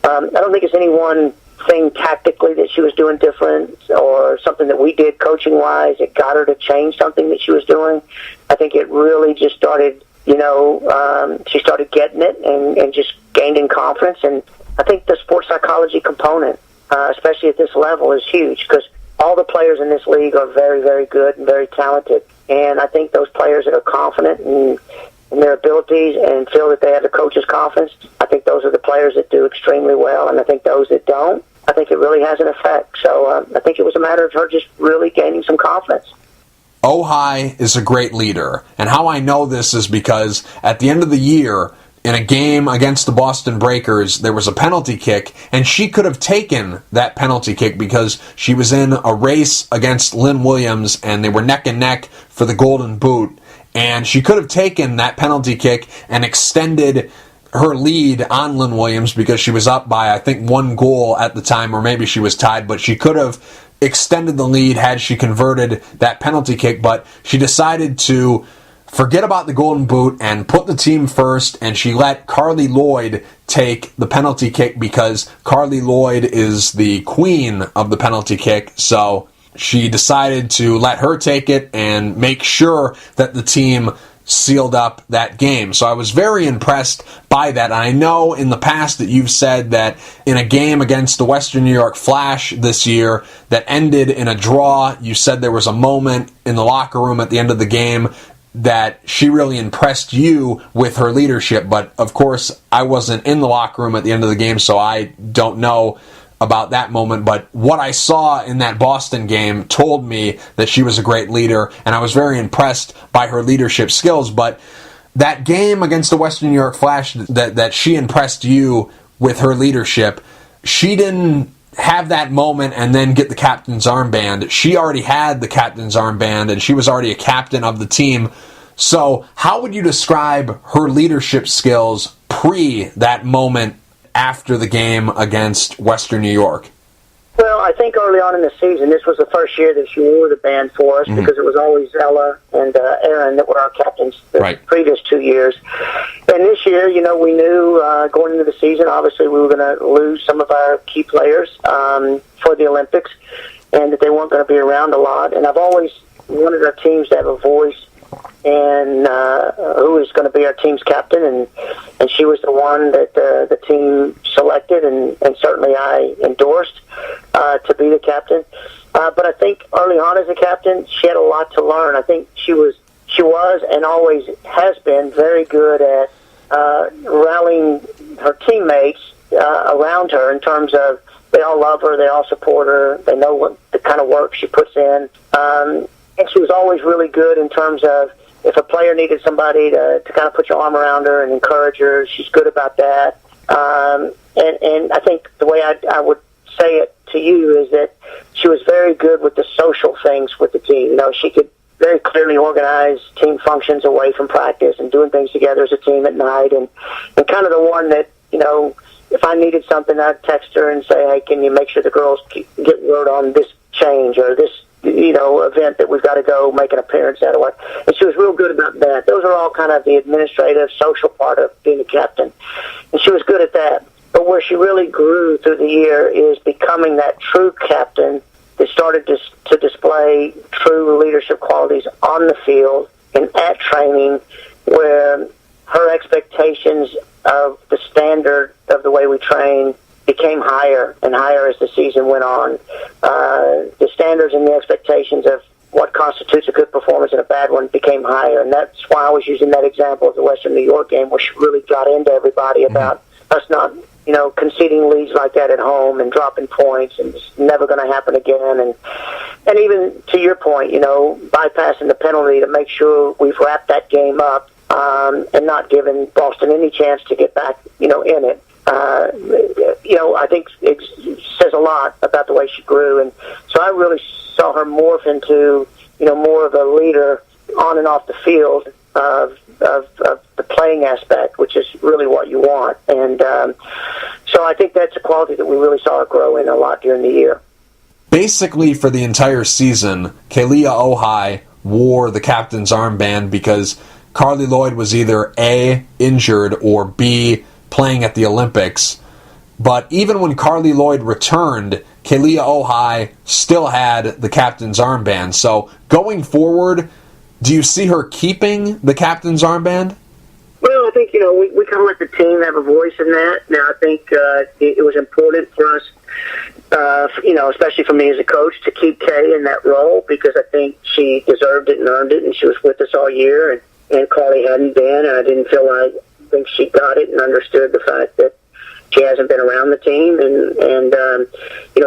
I don't think it's any one thing tactically that she was doing different or something that we did coaching-wise. It got her to change something that she was doing. I think it really just started, she started getting it and just gained in confidence. And I think the sports psychology component, especially at this level, is huge, because all the players in this league are very, very good and very talented. And I think those players that are confident in their abilities and feel that they have the coach's confidence, I think those are the players that do extremely well. And I think those that don't, I think it really has an effect. So I think it was a matter of her just really gaining some confidence. Ohai is a great leader. And how I know this is because at the end of the year, in a game against the Boston Breakers, there was a penalty kick, and she could have taken that penalty kick because she was in a race against Lynn Williams, and they were neck and neck for the Golden Boot. And she could have taken that penalty kick and extended her lead on Lynn Williams, because she was up by, I think, 1 goal at the time, or maybe she was tied, but she could have extended the lead had she converted that penalty kick. But she decided to forget about the Golden Boot and put the team first, and she let Carli Lloyd take the penalty kick because Carli Lloyd is the queen of the penalty kick. So she decided to let her take it and make sure that the team sealed up that game. So I was very impressed by that. I know in the past that you've said that in a game against the Western New York Flash this year that ended in a draw, you said there was a moment in the locker room at the end of the game that she really impressed you with her leadership. But of course, I wasn't in the locker room at the end of the game, so I don't know about that moment. But what I saw in that Boston game told me that she was a great leader, and I was very impressed by her leadership skills. But that game against the Western New York Flash, that she impressed you with her leadership, she didn't have that moment and then get the captain's armband. She already had the captain's armband, and she was already a captain of the team. So how would you describe her leadership skills pre that moment after the game against Western New York? Well, I think early on in the season, this was the first year that she wore the band for us, because it was always Ella and Aaron that were our captains the previous 2 years. And this year, we knew going into the season, obviously we were going to lose some of our key players for the Olympics, and that they weren't going to be around a lot. And I've always wanted our teams to have a voice and who is going to be our team's captain, and she was the one that the team selected, and certainly I endorsed to be the captain. But I think early on as a captain, she had a lot to learn. I think she was and always has been very good at rallying her teammates around her in terms of they all love her, they all support her, they know what the kind of work she puts in. And she was always really good in terms of if a player needed somebody to kind of put your arm around her and encourage her, she's good about that. And I think the way I would say it to you is that she was very good with the social things with the team. She could very clearly organize team functions away from practice and doing things together as a team at night, and kind of the one that, if I needed something, I'd text her and say, hey, can you make sure the girls get word on this change or this, event that we've got to go make an appearance at. And she was real good about that. Those are all kind of the administrative, social part of being a captain. And she was good at that. But where she really grew through the year is becoming that true captain that started to display true leadership qualities on the field and at training, where her expectations of the standard of the way we train became higher and higher as the season went on. The standards and the expectations of what constitutes a good performance and a bad one became higher, and that's why I was using that example of the Western New York game, where she really got into everybody about us not, conceding leads like that at home and dropping points, and it's never going to happen again. And even to your point, bypassing the penalty to make sure we've wrapped that game up, and not giving Boston any chance to get back, in it. I think it says a lot about the way she grew, and so I really saw her morph into, more of a leader on and off the field of the playing aspect, which is really what you want. And so I think that's a quality that we really saw her grow in a lot during the year. Basically, for the entire season, Kealia Ohai wore the captain's armband because Carli Lloyd was either A, injured, or B, playing at the Olympics. But even when Carli Lloyd returned, Kealia Ohai still had the captain's armband. So going forward, do you see her keeping the captain's armband? Well, I think, we kind of let the team have a voice in that. Now, I think it was important for us, especially for me as a coach, to keep Kay in that role, because I think she deserved it and earned it, and she was with us all year, and Carli hadn't been, and I didn't feel like I think she got it and understood the fact that she hasn't been around the team, and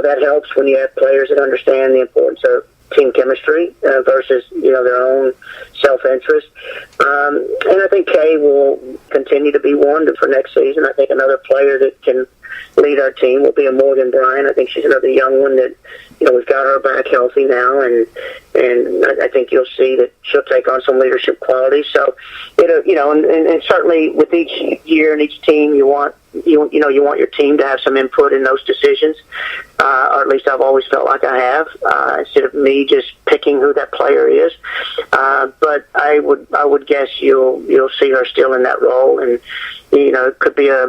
that helps when you have players that understand the importance of team chemistry versus their own self-interest. And I think Kay will continue to be one for next season. I think another player that can lead our team will be a Morgan Bryan. I think she's another young one that we've got her back healthy now, and I think you'll see that she'll take on some leadership qualities. So and certainly with each year and each team, you want your team to have some input in those decisions, or at least I've always felt like I have, instead of me just picking who that player is. But I would guess you'll see her still in that role, and it could be a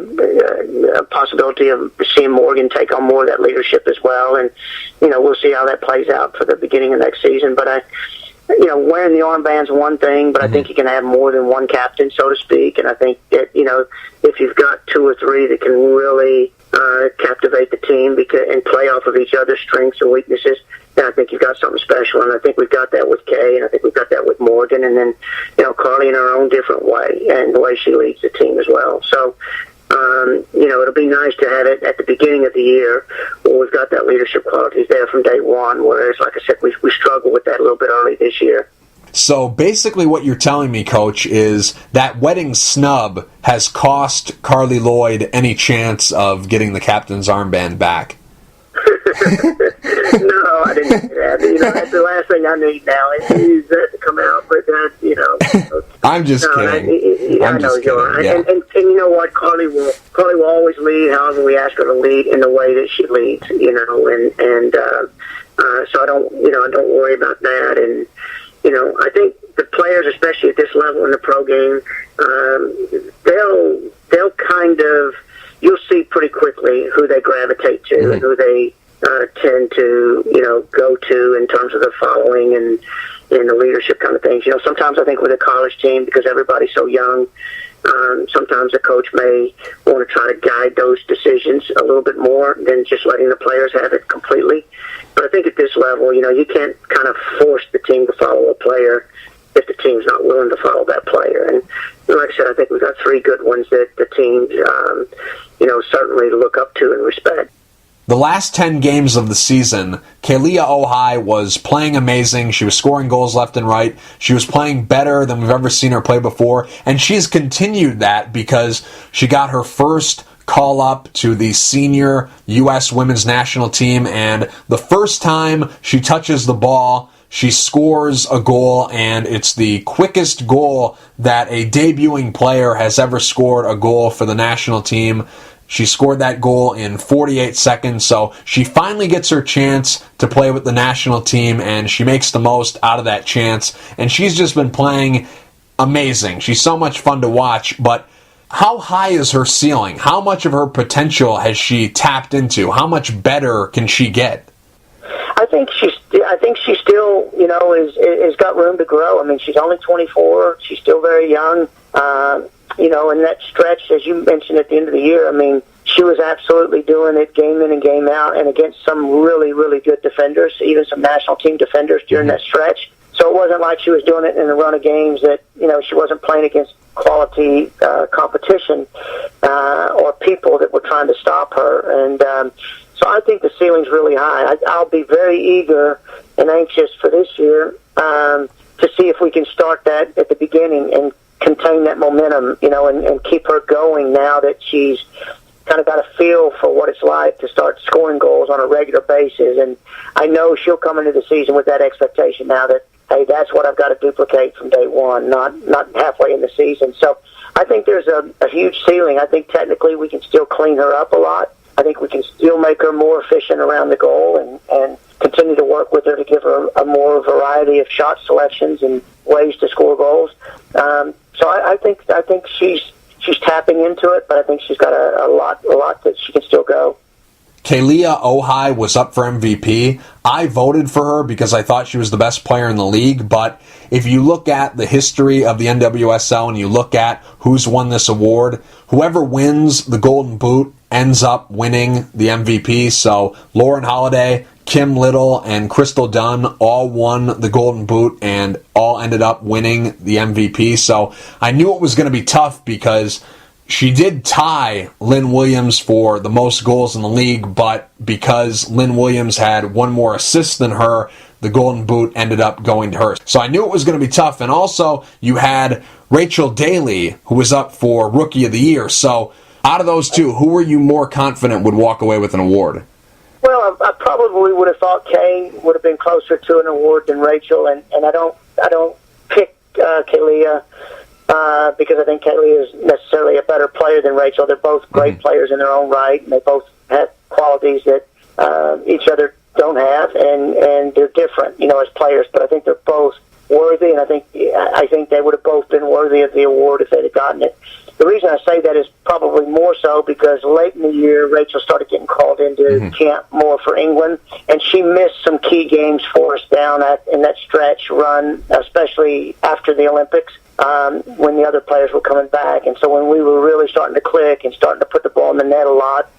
possibility of seeing Morgan take on more of that leadership as well, and we'll see how that plays out for the beginning of next season. But wearing the armband's one thing, but I think you can have more than one captain, so to speak. And I think that, if you've got two or three that can really captivate the team and play off of each other's strengths and weaknesses, then I think you've got something special. And I think we've got that with Kay, and I think we've got that with Morgan, and then, Carli in her own different way, and the way she leads the team as well. So, it'll be nice to have it at the beginning of the year where we've got that leadership qualities there from day one, whereas, like I said, we struggled with that a little bit early this year. So basically what you're telling me, Coach, is that wedding snub has cost Carli Lloyd any chance of getting the captain's armband back. No, I didn't say that. That's the last thing I need now is that to come out. But I'm just kidding. I know you are. Yeah. And you know what? Carli will always lead however we ask her to lead in the way that she leads. So I don't worry about that. And I think the players, especially at this level in the pro game, they'll kind of, you'll see pretty quickly who they gravitate to and who they tend to, go to in terms of the following and the leadership kind of things. Sometimes I think with a college team, because everybody's so young, sometimes the coach may want to try to guide those decisions a little bit more than just letting the players have it completely. But I think at this level, you can't kind of force the team to follow a player if the team's not willing to follow that player. And like I said, I think we've got three good ones that the teams, certainly look up to and respect. The last 10 games of the season, Kealia Ohai was playing amazing. She was scoring goals left and right. She was playing better than we've ever seen her play before. And she's continued that because she got her first call up to the senior U.S. women's national team. And the first time she touches the ball, she scores a goal, and it's the quickest goal that a debuting player has ever scored a goal for the national team. She scored that goal in 48 seconds, so she finally gets her chance to play with the national team, and she makes the most out of that chance. And she's just been playing amazing. She's so much fun to watch, but how high is her ceiling? How much of her potential has she tapped into? How much better can she get? I think she still, is got room to grow. I mean, she's only 24. She's still very young. In that stretch, as you mentioned at the end of the year, I mean, she was absolutely doing it game in and game out, and against some really, really good defenders, even some national team defenders during that stretch. So it wasn't like she was doing it in a run of games that, she wasn't playing against quality competition or people that were trying to stop her. And so I think the ceiling's really high. I'll be very eager and anxious for this year to see if we can start that at the beginning and contain that momentum, and keep her going now that she's kind of got a feel for what it's like to start scoring goals on a regular basis. And I know she'll come into the season with that expectation now that, hey, that's what I've got to duplicate from day one, not halfway in the season. So I think there's a huge ceiling. I think technically we can still clean her up a lot. I think we can still make her more efficient around the goal and continue to work with her to give her a more variety of shot selections and ways to score goals. So I think she's tapping into it, but I think she's got a lot that she can still go. Kealia Ohai was up for MVP. I voted for her because I thought she was the best player in the league, but if you look at the history of the NWSL and you look at who's won this award, whoever wins the Golden Boot ends up winning the MVP. So Lauren Holiday, Kim Little, and Crystal Dunn all won the Golden Boot and all ended up winning the MVP. So I knew it was going to be tough because she did tie Lynn Williams for the most goals in the league, but because Lynn Williams had one more assist than her, the Golden Boot ended up going to her. So I knew it was going to be tough. And also, you had Rachel Daly, who was up for Rookie of the Year. So out of those two, who were you more confident would walk away with an award? Well, I probably would have thought Kay would have been closer to an award than Rachel, and I don't pick Kealia because I think Kealia is necessarily a better player than Rachel. They're both great players in their own right, and they both have qualities that each other don't have, and they're different, as players. But I think they're both worthy, and I think they would have both been worthy of the award if they'd have gotten it. The reason I say that is probably more so because late in the year, Rachel started getting called into camp more for England, and she missed some key games for us down in that stretch run, especially after the Olympics, when the other players were coming back. And so when we were really starting to click and starting to put the ball in the net a lot,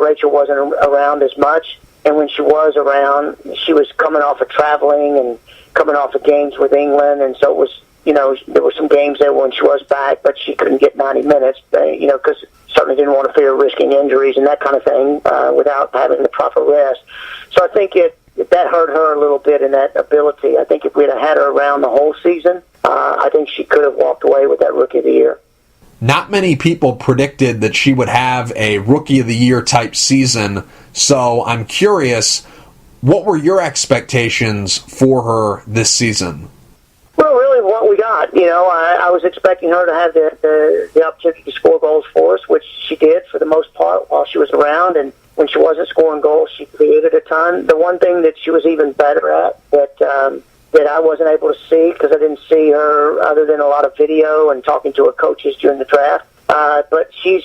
Rachel wasn't around as much. And when she was around, she was coming off of traveling and coming off of games with England, and so it was, there were some games there when she was back, but she couldn't get 90 minutes, because certainly didn't want to fear risking injuries and that kind of thing without having the proper rest. So I think that hurt her a little bit in that ability. I think if we'd have had her around the whole season, I think she could have walked away with that Rookie of the Year. Not many people predicted that she would have a Rookie of the Year type season, so I'm curious, what were your expectations for her this season? Well, really, what we got. I was expecting her to have the opportunity to score goals for us, which she did for the most part while she was around. And when she wasn't scoring goals, she created a ton. The one thing that she was even better at that I wasn't able to see because I didn't see her other than a lot of video and talking to her coaches during the draft. But she's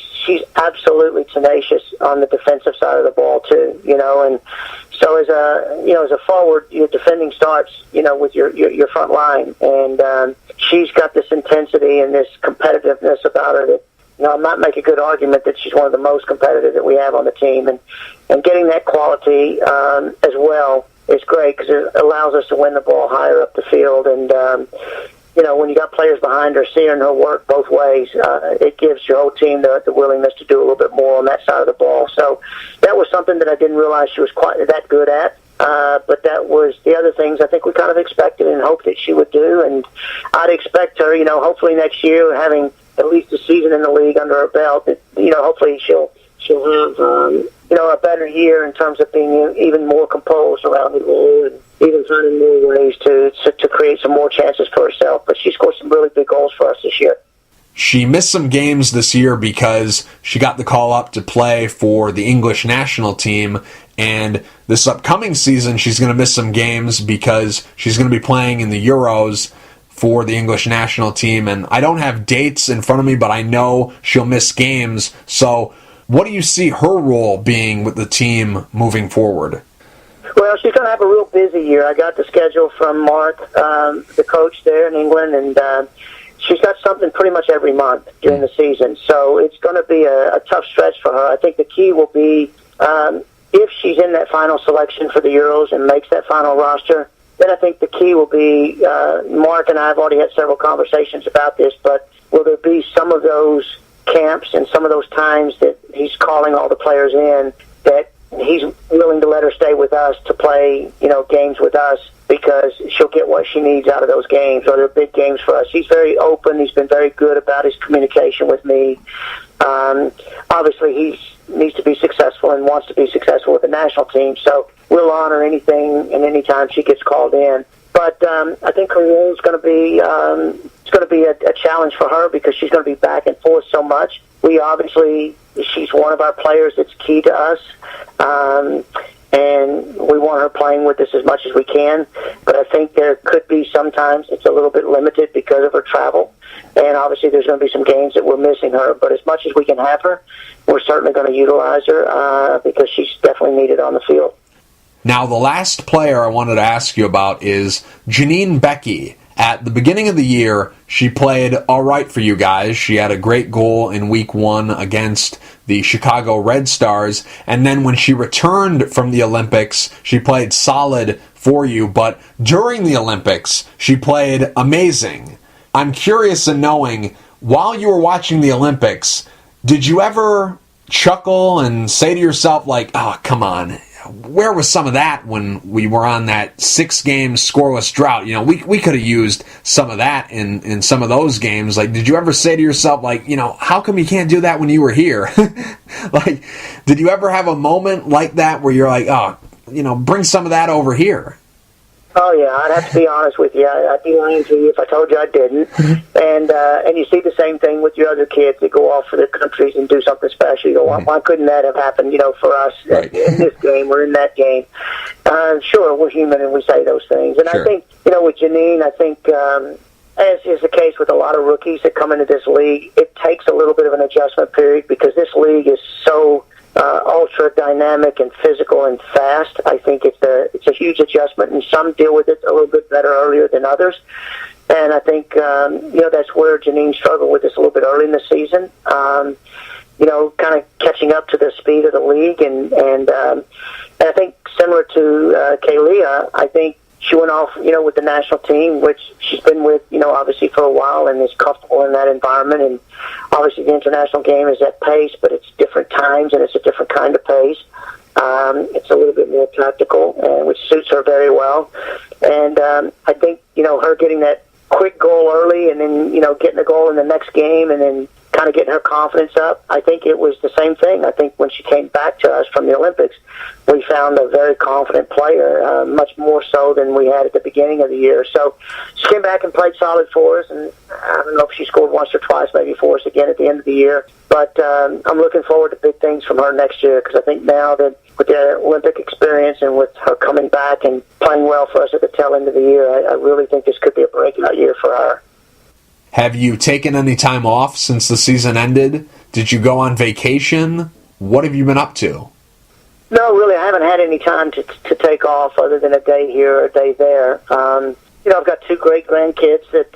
absolutely tenacious on the defensive side of the ball too. And so as a forward, your defending starts, with your front line, and she's got this intensity and this competitiveness about her that, I might make a good argument that she's one of the most competitive that we have on the team, and getting that quality as well is great because it allows us to win the ball higher up the field, and when you got players behind her, seeing her work both ways, it gives your whole team the willingness to do a little bit more on that side of the ball. So that was something that I didn't realize she was quite that good at. But that was the other things I think we kind of expected and hoped that she would do. And I'd expect her, hopefully next year, having at least a season in the league under her belt, that, hopefully she'll have, a better year in terms of being even more composed around the goal and even finding more ways to create some more chances for herself. But she scored some really big goals for us this year. She missed some games this year because she got the call up to play for the English national team, and this upcoming season she's going to miss some games because she's going to be playing in the Euros for the English national team, and I don't have dates in front of me, but I know she'll miss games. So what do you see her role being with the team moving forward? Well, she's going to have a real busy year. I got the schedule from Mark, the coach there in England, and she's got something pretty much every month during the season. So it's going to be a tough stretch for her. I think the key will be if she's in that final selection for the Euros and makes that final roster, then I think the key will be, Mark and I have already had several conversations about this, but will there be some of those camps and some of those times that he's calling all the players in that he's willing to let her stay with us to play, games with us because she'll get what she needs out of those games, or they're big games for us. He's very open. He's been very good about his communication with me. Obviously, he needs to be successful and wants to be successful with the national team, so we'll honor anything and any time she gets called in. But I think her role is going to be it's going to be a challenge for her because she's going to be back and forth so much. She's one of our players that's key to us, and we want her playing with us as much as we can. But I think there could be sometimes it's a little bit limited because of her travel, and obviously there's going to be some games that we're missing her. But as much as we can have her, we're certainly going to utilize her because she's definitely needed on the field. Now, the last player I wanted to ask you about is Janine Beckie. At the beginning of the year, she played all right for you guys. She had a great goal in Week 1 against the Chicago Red Stars. And then when she returned from the Olympics, she played solid for you. But during the Olympics, she played amazing. I'm curious in knowing, while you were watching the Olympics, did you ever chuckle and say to yourself, like, oh, come on, where was some of that when we were on that 6-game scoreless drought? We could have used some of that in some of those games. Like, did you ever say to yourself, like, how come you can't do that when you were here? Like, did you ever have a moment like that where you're like, oh, bring some of that over here? Oh, yeah, I'd have to be honest with you. I'd be lying to you if I told you I didn't. And you see the same thing with your other kids that go off for their countries and do something special. You go, why couldn't that have happened, for us in this game or in that game? Sure, we're human and we say those things. And sure. I think, with Janine, I think, as is the case with a lot of rookies that come into this league, it takes a little bit of an adjustment period because this league is so ultra dynamic and physical and fast. I think it's a huge adjustment, and some deal with it a little bit better earlier than others. And I think that's where Janine struggled with this a little bit early in the season. Kind of catching up to the speed of the league, and I think similar to Kealia, I think she went off, with the national team, which she's been with, obviously for a while and is comfortable in that environment. And obviously the international game is at pace, but it's different times and it's a different kind of pace. It's a little bit more tactical, which suits her very well. And I think, her getting that quick goal early and then, getting a goal in the next game and then kind of getting her confidence up, I think it was the same thing. I think when she came back to us from the Olympics, we found a very confident player, much more so than we had at the beginning of the year. So she came back and played solid for us, and I don't know if she scored once or twice maybe for us again at the end of the year. But I'm looking forward to big things from her next year because I think now that with the Olympic experience and with her coming back and playing well for us at the tail end of the year, I really think this could be a breakout year for her. Have you taken any time off since the season ended? Did you go on vacation? What have you been up to? No, really, I haven't had any time to take off other than a day here or a day there. I've got 2 great grandkids that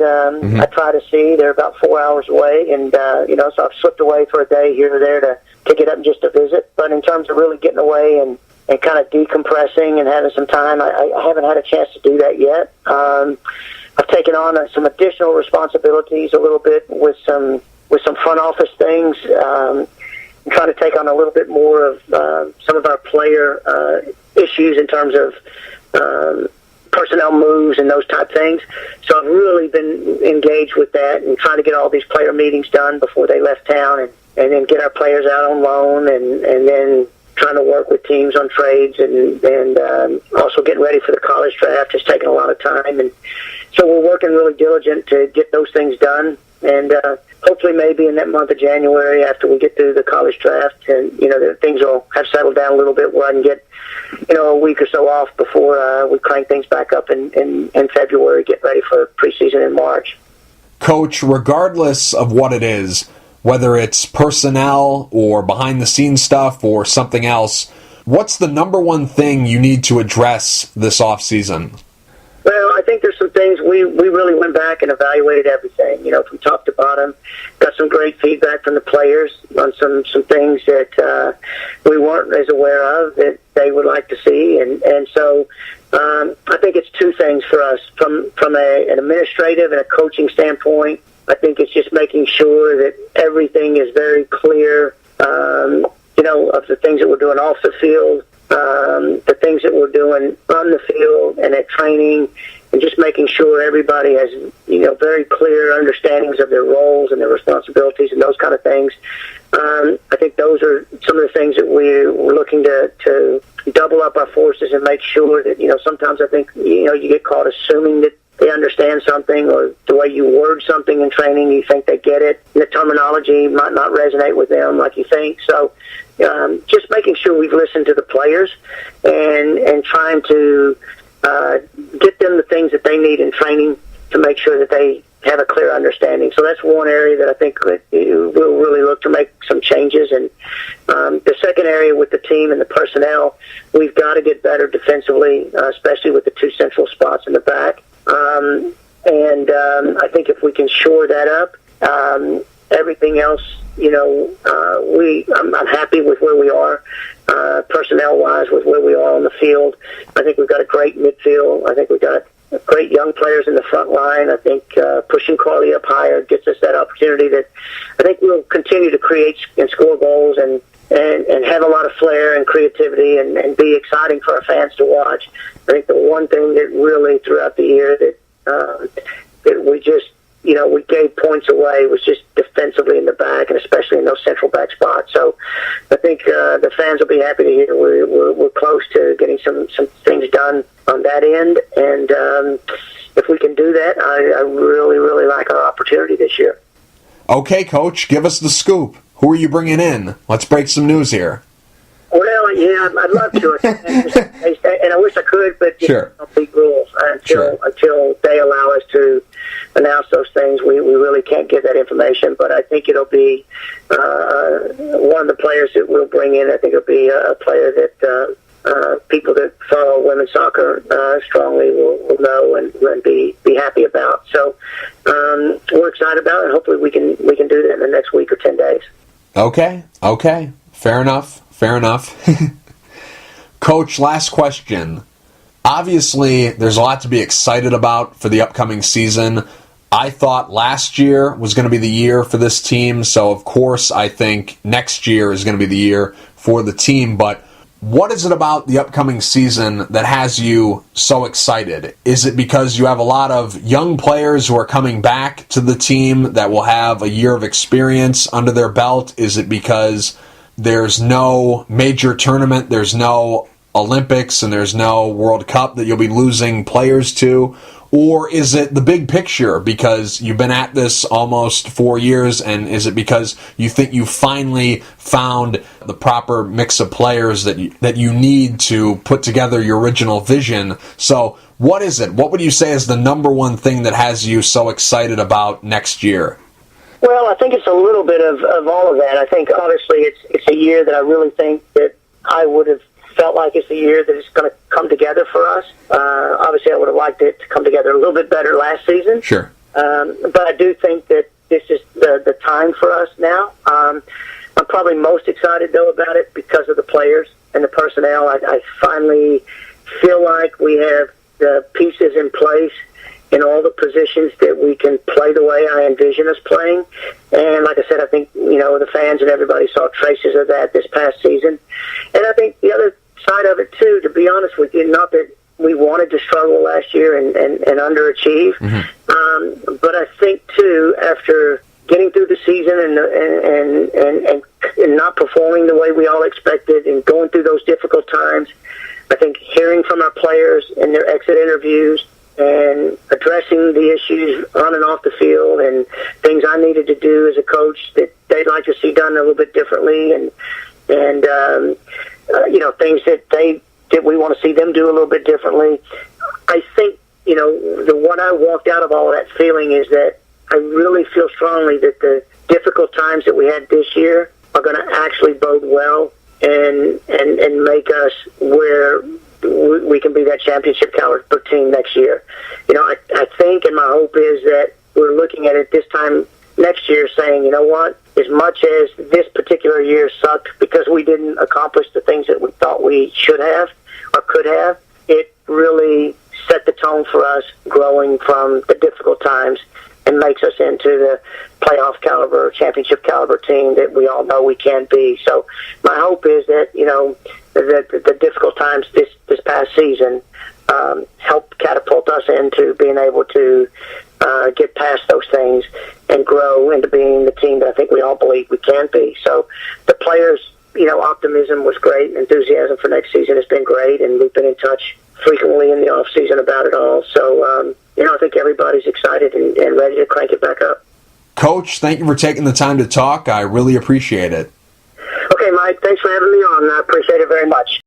I try to see. They're about 4 hours away, and, so I've slipped away for a day here or there to get up just to visit. But in terms of really getting away and kind of decompressing and having some time, I haven't had a chance to do that yet. I've taken on some additional responsibilities a little bit with some front office things. I'm trying to take on a little bit more of some of our player issues in terms of personnel moves and those type things. So I've really been engaged with that and trying to get all these player meetings done before they left town and then get our players out on loan and then trying to work with teams on trades and also getting ready for the college draft. It's taken a lot of time, and so we're working really diligent to get those things done. And hopefully maybe in that month of January after we get through the college draft and, that things will have settled down a little bit where I can get, a week or so off before we crank things back up in February, get ready for preseason in March. Coach, regardless of what it is, whether it's personnel or behind-the-scenes stuff or something else, what's the number one thing you need to address this offseason? Well, I think there's some things we really went back and evaluated everything, from top to bottom. Got some great feedback from the players on some things that we weren't as aware of that they would like to see. And so I think it's two things for us. From an administrative and a coaching standpoint, I think it's just making sure that everything is very clear, of the things that we're doing off the field, the things that we're doing on the field and at training, and just making sure everybody has, very clear understandings of their roles and their responsibilities and those kind of things. I think those are some of the things that we're looking to double up our forces and make sure that, sometimes I think, you get caught assuming that they understand something, or the way you word something in training, you think they get it. And the terminology might not resonate with them like you think. So just making sure we've listened to the players and trying to get them the things that they need in training to make sure that they have a clear understanding. So that's one area that I think we'll really look to make some changes. And the second area with the team and the personnel, we've got to get better defensively, especially with the two central spots in the back. I think if we can shore that up, everything else, I'm happy with where we are, personnel-wise, with where we are on the field. I think we've got a great midfield. I think we've got great young players in the front line. I think pushing Carli up higher gets us that opportunity that I think we'll continue to create and score goals and have a lot of flair and creativity and be exciting for our fans to watch. I think the one thing that really throughout the year that we just, we gave points away was just defensively in the back, and especially in those central back spots. So I think the fans will be happy to hear we're close to getting some things done on that end. And if we can do that, I really, really like our opportunity this year. Okay, Coach, give us the scoop. Who are you bringing in? Let's break some news here. Well, yeah, I'd love to, and I wish I could, but sure. Big rules until they allow us to announce those things. We really can't give that information, but I think it'll be one of the players that we'll bring in. I think it'll be a player that people that follow women's soccer strongly will know and be happy about. So we're excited about it, and hopefully we can do that in the next week or 10 days. Okay. Fair enough. Coach, last question. Obviously, there's a lot to be excited about for the upcoming season. I thought last year was going to be the year for this team, so of course I think next year is going to be the year for the team. But what is it about the upcoming season that has you so excited? Is it because you have a lot of young players who are coming back to the team that will have a year of experience under their belt? Is it because there's no major tournament, there's no Olympics, and there's no World Cup that you'll be losing players to? Or is it the big picture because you've been at this almost 4 years, and is it because you think you finally found the proper mix of players that you need to put together your original vision? So what is it? What would you say is the number one thing that has you so excited about next year? Well, I think it's a little bit of all of that. I think obviously it's a year that I really think that I would have felt like it's the year that it's going to come together for us. Obviously, I would have liked it to come together a little bit better last season. Sure. But I do think that this is the time for us now. I'm probably most excited, though, about it because of the players and the personnel. I finally feel like we have the pieces in place in all the positions that we can play the way I envision us playing. And like I said, I think, the fans and everybody saw traces of that this past season. And I think the other side of it, too, to be honest with you, not that we wanted to struggle last year and underachieve, but I think, too, after getting through the season and not performing the way we all expected and going through those difficult times, I think hearing from our players in their exit interviews and addressing the issues on and off the field and things I needed to do as a coach that they'd like to see done a little bit differently, and things that we want to see them do a little bit differently. I think, the one I walked out of all of that feeling is that I really feel strongly that the difficult times that we had this year are going to actually bode well and make us where we can be that championship caliber team next year. I think, and my hope is that we're looking at it this time next year saying, you know what, as much as this particular year sucked because we didn't accomplish the things that we thought we should have or could have, it really set the tone for us growing from the difficult times and makes us into the playoff caliber, championship caliber team that we all know we can be. So my hope is that, that the difficult times this past season helped catapult us into being able to get past those things and grow into being the team that I think we all believe we can be. So the players, optimism was great. Enthusiasm for next season has been great, and we've been in touch frequently in the off season about it all. So, I think everybody's excited and ready to crank it back up. Coach, thank you for taking the time to talk. I really appreciate it. Okay, Mike, thanks for having me on. I appreciate it very much.